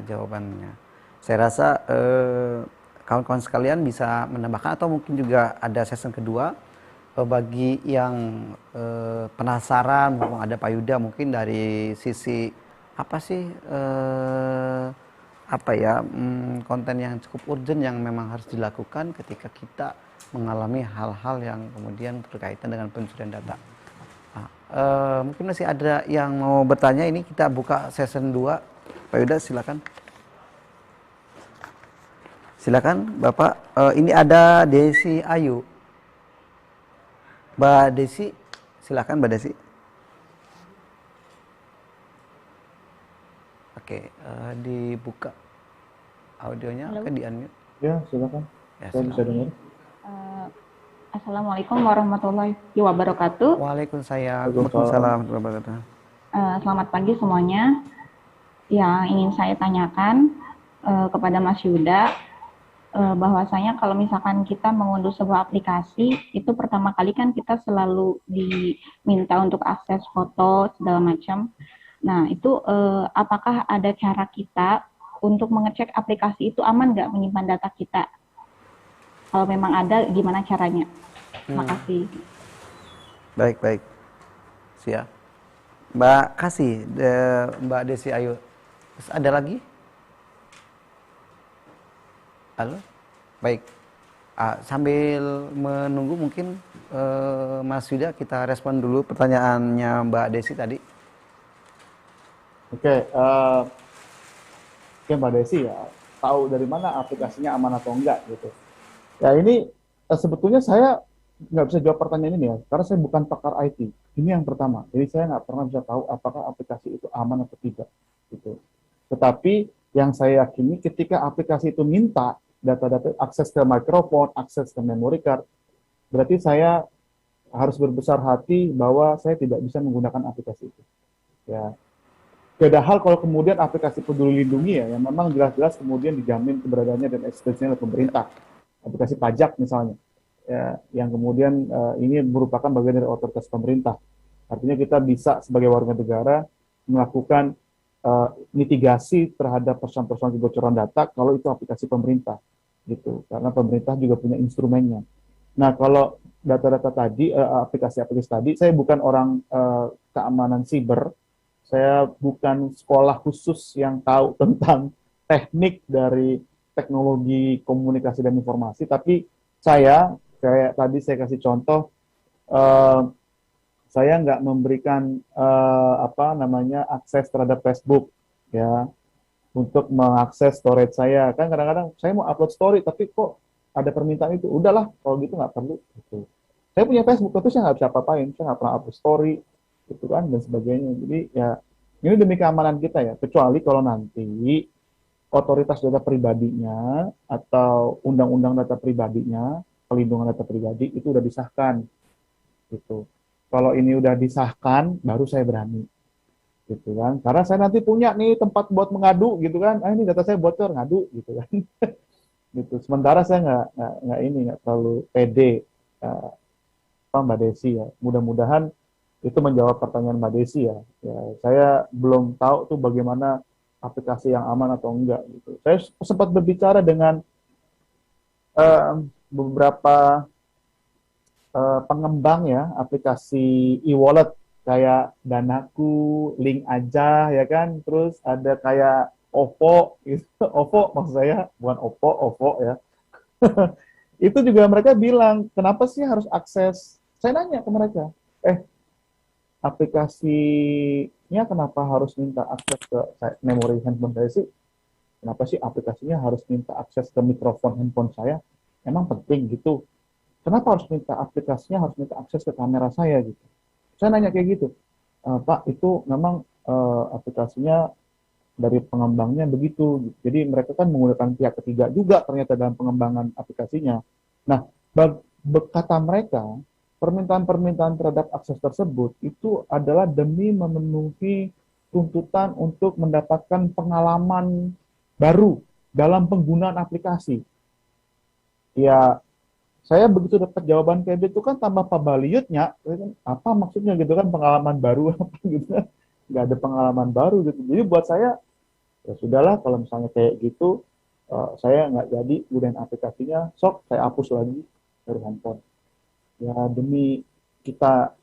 A: jawabannya. Saya rasa kawan-kawan sekalian bisa menambahkan atau mungkin juga ada session kedua bagi yang penasaran, mumpung ada Pak Yuda mungkin dari sisi apa sih konten yang cukup urgent yang memang harus dilakukan ketika kita mengalami hal-hal yang kemudian berkaitan dengan pencurian data. Mungkin masih ada yang mau bertanya, ini kita buka session 2. Pak Yuda silakan. Silakan Bapak. Ini ada Desi Ayu. Mbak Desi, silakan Mbak Desi. Oke, dibuka audionya, oke, di-unmute.
C: Ya, silakan.
A: Ya,
C: Saya bisa dengar.
I: Assalamualaikum warahmatullahi wabarakatuh.
A: Waalaikumsalam warahmatullahi wabarakatuh.
I: Selamat pagi semuanya. Yang ingin saya tanyakan kepada Mas Yuda, bahwasanya kalau misalkan kita mengunduh sebuah aplikasi, itu pertama kali kan kita selalu diminta untuk akses foto segala macam. Nah, itu apakah ada cara kita untuk mengecek aplikasi itu aman nggak menyimpan data kita? Kalau memang ada, gimana caranya? Terima kasih.
A: Baik. Siap. Mbak kasih, Mbak Desi Ayu. Terus ada lagi? Halo? Baik. Sambil menunggu mungkin Mas Yuda, kita respon dulu pertanyaannya Mbak Desi tadi.
C: Oke, Mbak Desi ya, tahu dari mana aplikasinya aman atau enggak gitu. Ya ini sebetulnya saya nggak bisa jawab pertanyaan ini ya, karena saya bukan pakar IT. Ini yang pertama. Jadi saya nggak pernah bisa tahu apakah aplikasi itu aman atau tidak. Gitu. Tetapi yang saya yakini ketika aplikasi itu minta data-data akses ke mikrofon, akses ke memory card, berarti saya harus berbesar hati bahwa saya tidak bisa menggunakan aplikasi itu. Ya. Beda hal kalau kemudian aplikasi Peduli Lindungi ya, yang memang jelas-jelas kemudian dijamin keberadaannya dan eksistensinya oleh pemerintah. Aplikasi pajak misalnya, ya, yang kemudian ini merupakan bagian dari otoritas pemerintah. Artinya kita bisa sebagai warga negara melakukan mitigasi terhadap persoalan-persoalan kebocoran data kalau itu aplikasi pemerintah, gitu. Karena pemerintah juga punya instrumennya. Nah, kalau data-data tadi, aplikasi-aplikasi tadi, saya bukan orang keamanan siber, saya bukan sekolah khusus yang tahu tentang teknik dari teknologi komunikasi dan informasi, tapi saya, kayak tadi saya kasih contoh, saya nggak memberikan akses terhadap Facebook, ya, untuk mengakses storage saya. Kan kadang-kadang saya mau upload story, tapi kok ada permintaan itu, udahlah kalau gitu nggak perlu. Gitu. Saya punya Facebook, tapi saya nggak bisa apa-apain, saya nggak pernah upload story, gitu kan, dan sebagainya. Jadi ya ini demi keamanan kita ya, kecuali kalau nanti otoritas data pribadinya atau undang-undang data pribadinya, pelindungan data pribadi itu udah disahkan, gitu. Kalau ini udah disahkan, baru saya berani, gitu kan. Karena saya nanti punya nih tempat buat mengadu, gitu kan. Ini data saya bocor, ngadu, gitu kan. Gitu. Sementara saya nggak terlalu pede, Mbak Desi ya. Mudah-mudahan itu menjawab pertanyaan Mbak Desi ya. Saya belum tahu tuh bagaimana aplikasi yang aman atau enggak gitu. Saya sempat berbicara dengan beberapa pengembang ya aplikasi e-wallet kayak Danaku, Link aja ya kan. Terus ada kayak OVO gitu. OVO maksud saya bukan OVO ya. Itu juga mereka bilang, kenapa sih harus akses? Saya nanya ke mereka, aplikasinya kenapa harus minta akses ke memori handphone saya sih? Kenapa sih aplikasinya harus minta akses ke mikrofon handphone saya? Emang penting gitu. Kenapa harus minta aplikasinya harus minta akses ke kamera saya gitu? Saya nanya kayak gitu. Pak, itu memang aplikasinya dari pengembangnya begitu. Jadi mereka kan menggunakan pihak ketiga juga ternyata dalam pengembangan aplikasinya. Nah, kata mereka, permintaan-permintaan terhadap akses tersebut itu adalah demi memenuhi tuntutan untuk mendapatkan pengalaman baru dalam penggunaan aplikasi. Ya, saya begitu dapat jawaban kayak gitu kan tambah pabaliutnya, apa maksudnya gitu kan pengalaman baru apa gitu kan. Nggak ada pengalaman baru gitu. Jadi buat saya, ya sudahlah kalau misalnya kayak gitu, saya nggak jadi gunain aplikasinya, sok saya hapus lagi dari handphone. Ya demi kita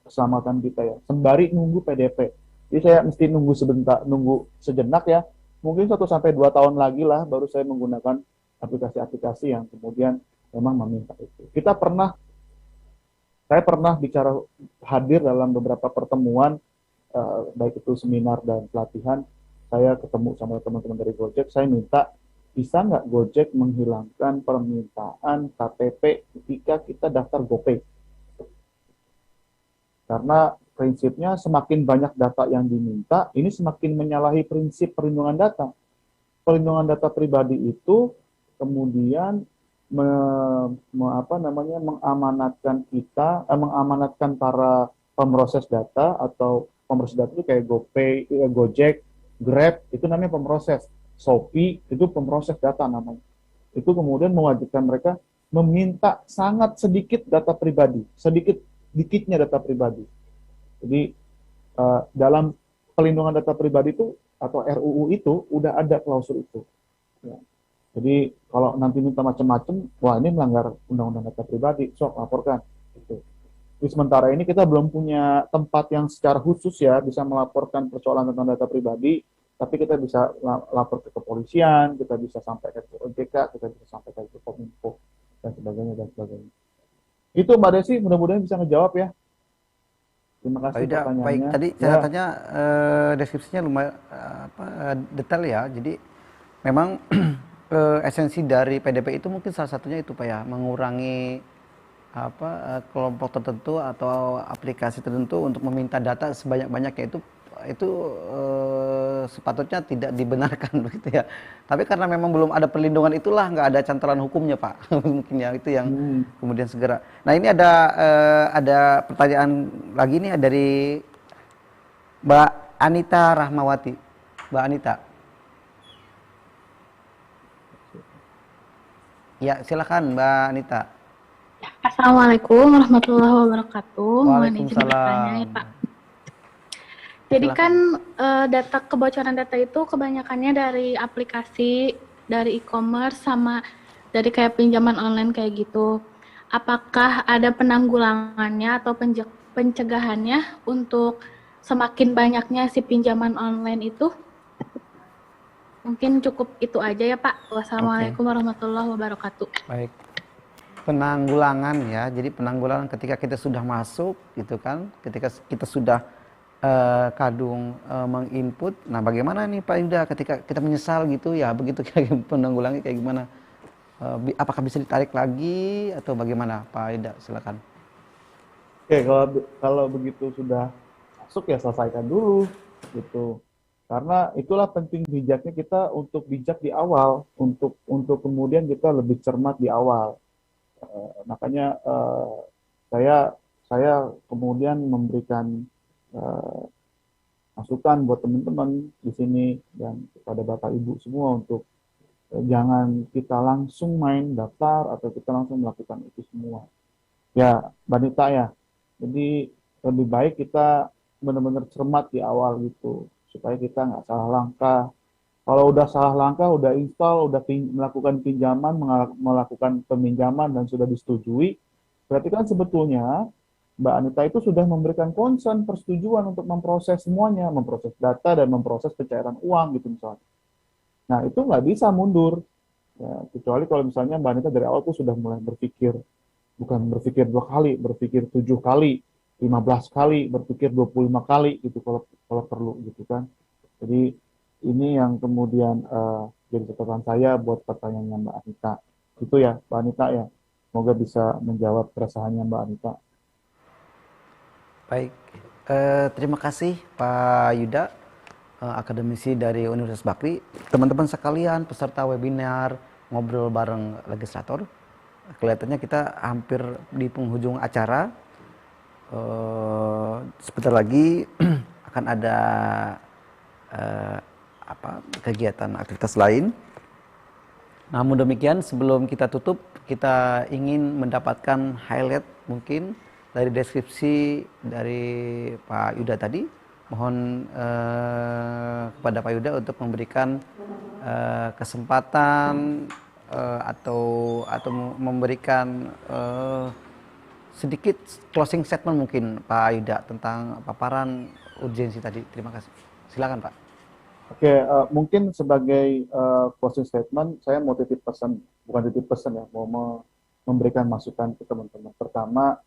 C: keselamatan kita ya, sembari nunggu PDP. Jadi saya mesti nunggu sebentar, nunggu sejenak ya, mungkin 1 sampai 2 tahun lagi lah baru saya menggunakan aplikasi-aplikasi yang kemudian memang meminta itu. Saya pernah bicara hadir dalam beberapa pertemuan, baik itu seminar dan pelatihan, saya ketemu sama teman-teman dari Gojek, saya minta bisa nggak Gojek menghilangkan permintaan KTP ketika kita daftar GoPay? Karena prinsipnya semakin banyak data yang diminta, ini semakin menyalahi prinsip perlindungan data. Perlindungan data pribadi itu kemudian mengamanatkan para pemroses data atau pemroses data itu kayak GoPay, Gojek, Grab, itu namanya pemroses. Shopee itu pemroses data namanya. Itu kemudian mewajibkan mereka meminta sangat sedikit data pribadi, sedikit-dikitnya data pribadi. Jadi dalam pelindungan data pribadi itu atau RUU itu udah ada klausul itu. Ya. Jadi kalau nanti minta macam-macam, wah ini melanggar undang-undang data pribadi, sok laporkan. Gitu. Di sementara ini kita belum punya tempat yang secara khusus ya bisa melaporkan persoalan tentang data pribadi. Tapi kita bisa lapor ke kepolisian, kita bisa sampaikan ke OJK, kita bisa sampaikan ke Kominfo, dan sebagainya, dan sebagainya. Itu Mbak Desi, mudah-mudahan bisa ngejawab ya. Terima kasih pertanyaannya.
A: Baik, tadi catatannya deskripsinya lumayan detail ya. Jadi memang esensi dari PDP itu mungkin salah satunya itu Pak ya, mengurangi kelompok tertentu atau aplikasi tertentu untuk meminta data sebanyak-banyaknya itu sepatutnya tidak dibenarkan begitu ya. Tapi karena memang belum ada perlindungan itulah nggak ada cantolan hukumnya Pak. Mungkin ya itu yang kemudian segera. Nah ini ada pertanyaan lagi nih dari Mbak Anita Rahmawati. Mbak Anita. Ya silakan Mbak Anita.
J: Assalamualaikum warahmatullahi wabarakatuh.
A: Waalaikumsalam.
J: Pak. Jadi kan kebocoran data itu kebanyakannya dari aplikasi, dari e-commerce, sama dari kayak pinjaman online kayak gitu. Apakah ada penanggulangannya atau pencegahannya untuk semakin banyaknya si pinjaman online itu? Mungkin cukup itu aja ya Pak. Wassalamualaikum warahmatullahi wabarakatuh.
A: Baik. Penanggulangan ya, jadi penanggulangan ketika kita sudah masuk gitu kan, ketika kita sudah kadung menginput. Nah, bagaimana nih Pak Yuda ketika kita menyesal gitu ya, begitu penanggulangannya kayak gimana? Apakah bisa ditarik lagi atau bagaimana Pak Yuda? Silakan.
C: Oke, kalau begitu sudah masuk ya selesaikan dulu gitu. Karena itulah penting bijaknya kita untuk bijak di awal, untuk kemudian kita lebih cermat di awal. Makanya saya kemudian memberikan masukan buat teman-teman di sini dan kepada Bapak Ibu semua untuk jangan kita langsung main daftar atau kita langsung melakukan itu semua. Ya, Mbak Nita ya. Jadi lebih baik kita benar-benar cermat di awal gitu supaya kita nggak salah langkah. Kalau udah salah langkah, udah install, udah melakukan pinjaman, melakukan peminjaman dan sudah disetujui, berarti kan sebetulnya Mbak Anita itu sudah memberikan concern, persetujuan untuk memproses semuanya, memproses data dan memproses pencairan uang gitu misalnya. Nah itu nggak bisa mundur, ya, kecuali kalau misalnya Mbak Anita dari awal tuh sudah mulai berpikir, bukan berpikir 2 kali, berpikir 7 kali, 15 kali, berpikir 25 kali gitu kalau perlu gitu kan. Jadi ini yang kemudian jadi catatan saya buat pertanyaannya Mbak Anita. Itu ya Mbak Anita ya, semoga bisa menjawab keresahannya Mbak Anita.
A: Baik, terima kasih Pak Yuda, akademisi dari Universitas Bakri. Teman-teman sekalian, peserta webinar ngobrol bareng legislator. Kelihatannya kita hampir di penghujung acara. Sebentar lagi akan ada kegiatan aktivitas lain. Namun demikian, sebelum kita tutup, kita ingin mendapatkan highlight mungkin dari deskripsi dari Pak Yuda tadi. Mohon kepada Pak Yuda untuk memberikan kesempatan atau memberikan sedikit closing statement mungkin Pak Yuda tentang paparan urgensi tadi. Terima kasih. Silakan Pak.
C: Oke, mungkin sebagai closing statement, saya mau titip pesan, bukan titip pesan ya, mau memberikan masukan ke teman-teman. Pertama,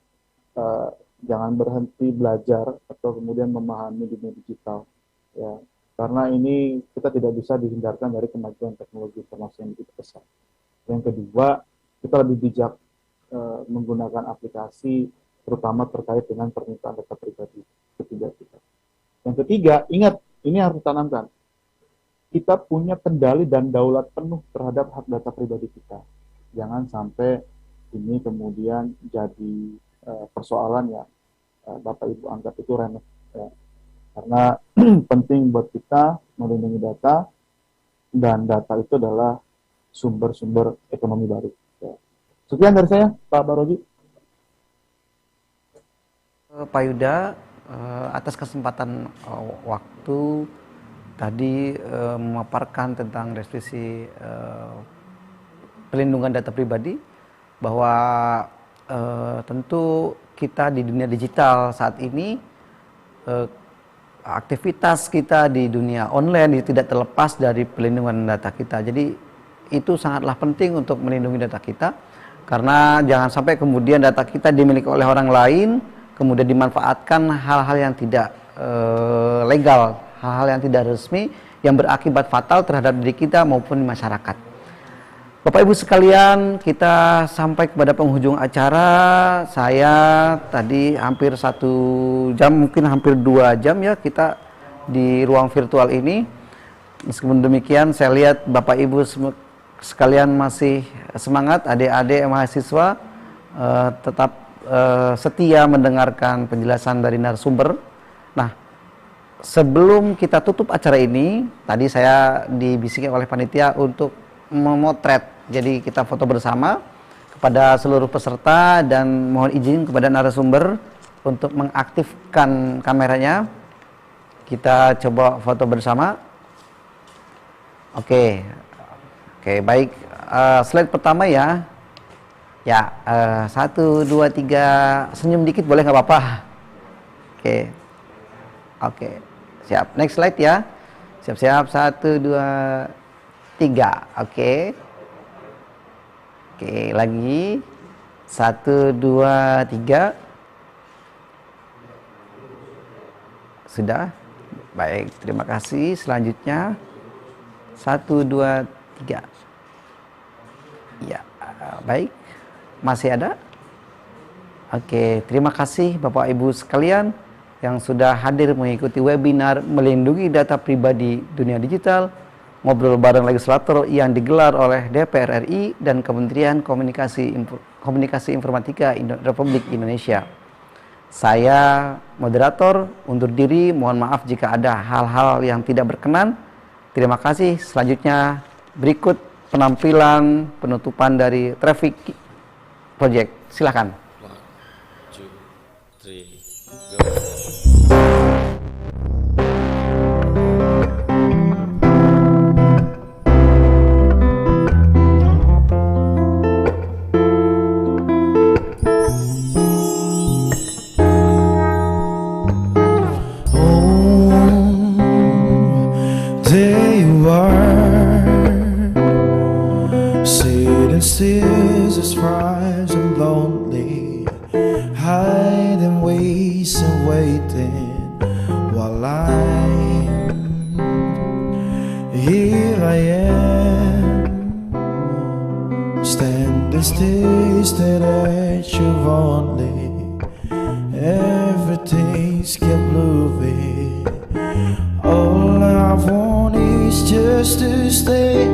C: jangan berhenti belajar atau kemudian memahami dunia digital, ya, karena ini kita tidak bisa dihindarkan dari kemajuan teknologi informasi yang begitu pesat. Yang kedua, kita lebih bijak menggunakan aplikasi, terutama terkait dengan permintaan data pribadi ketiga kita. Yang ketiga, ingat, ini harus ditanamkan. Kita punya kendali dan daulat penuh terhadap hak data pribadi kita. Jangan sampai ini kemudian jadi persoalan yang Bapak Ibu anggap itu remeh. Ya. Karena penting buat kita melindungi data, dan data itu adalah sumber-sumber ekonomi baru. Ya. Sekian dari saya, Pak Baroji.
A: Pak Yuda, atas kesempatan waktu tadi memaparkan tentang deskripsi perlindungan data pribadi, bahwa tentu kita di dunia digital saat ini, aktivitas kita di dunia online itu tidak terlepas dari perlindungan data kita. Jadi itu sangatlah penting untuk melindungi data kita, karena jangan sampai kemudian data kita dimiliki oleh orang lain, kemudian dimanfaatkan hal-hal yang tidak legal, hal-hal yang tidak resmi, yang berakibat fatal terhadap diri kita maupun masyarakat. Bapak Ibu sekalian, kita sampai kepada penghujung acara. Saya tadi hampir 1 jam, mungkin hampir 2 jam ya kita di ruang virtual ini. Meskipun demikian, saya lihat Bapak Ibu sekalian masih semangat, adik-adik mahasiswa tetap setia mendengarkan penjelasan dari narasumber. Nah, sebelum kita tutup acara ini, tadi saya dibisikin oleh panitia untuk memotret. Jadi kita foto bersama kepada seluruh peserta dan mohon izin kepada narasumber untuk mengaktifkan kameranya. Kita coba foto bersama. Oke, baik. Slide pertama ya. Ya, 1, 2, 3. Senyum dikit boleh nggak apa-apa. Oke, siap. Next slide ya. Siap-siap. 1, 2, 3. Oke, lagi 1, 2, 3. Sudah? Baik, terima kasih. Selanjutnya 1, 2, 3. Ya, baik. Masih ada? Oke, terima kasih Bapak Ibu sekalian yang sudah hadir mengikuti webinar Melindungi Data Pribadi Dunia Digital, ngobrol bareng legislator yang digelar oleh DPR RI dan Kementerian Komunikasi Informatika Republik Indonesia. Saya moderator undur diri, mohon maaf jika ada hal-hal yang tidak berkenan. Terima kasih. Selanjutnya berikut penampilan penutupan dari Traffic Project. Silakan.
K: 1, 2, 3, go.
D: Scissors, fries, and lonely, hiding ways and waiting while here I am, standing still, staring at you only. Everything's kept moving. All I want is just to stay.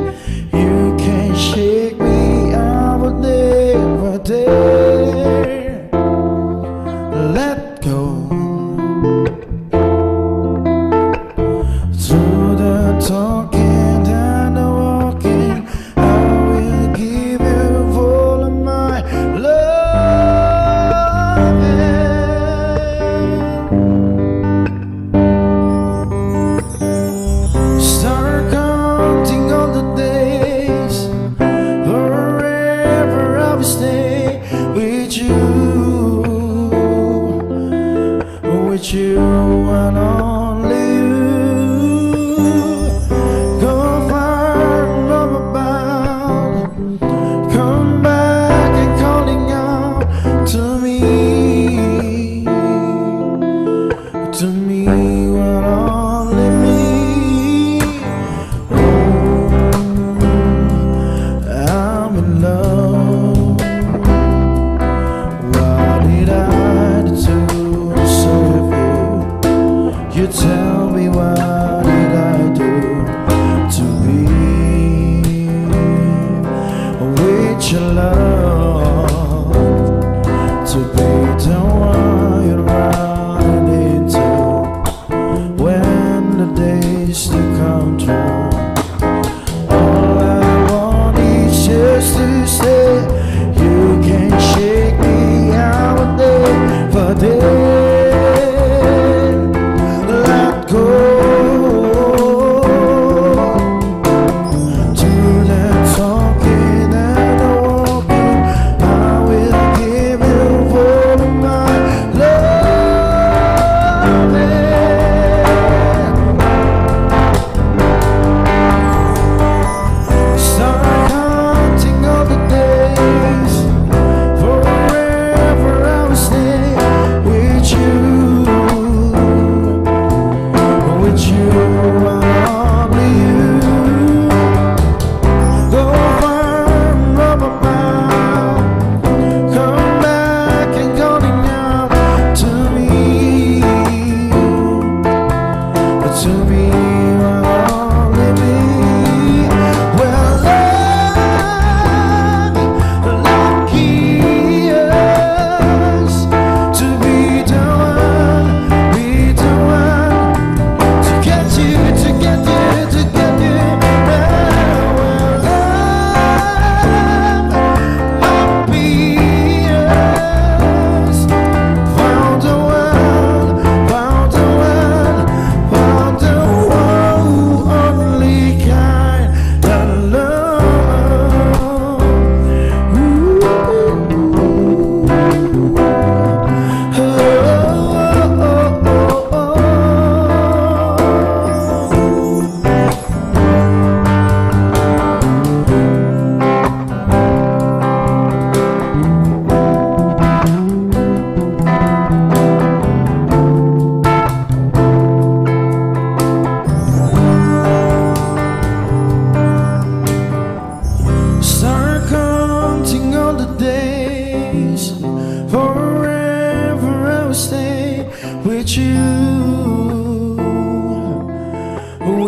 D: You can't shake me, I would never dare let go. Through the talking and the walking, I will give you all of my love. Start counting all the days, forever I will stay with you and only you. Go far from about, come back and calling out to me and only me. Oh, I'm in love. What did I do to deserve you? You tell me, what did I do to be with your love? To be the one you're running into when the days to come true. All I want is just to say, you can't shake me, I would never dare let go. To the talking and the walking, I will give you all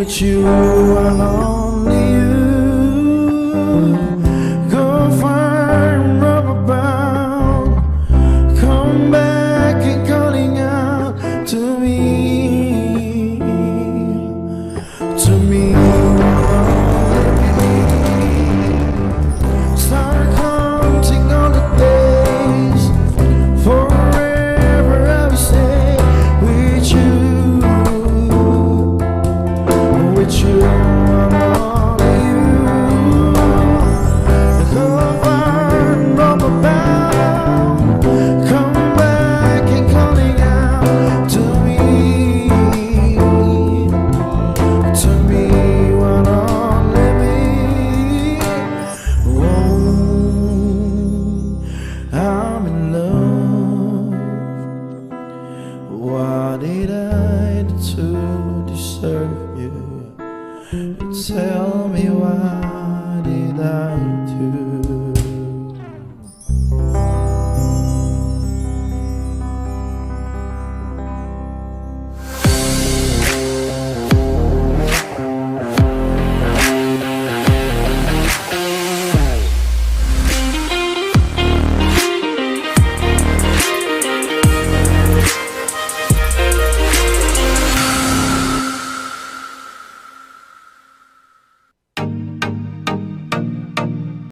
D: with you alone.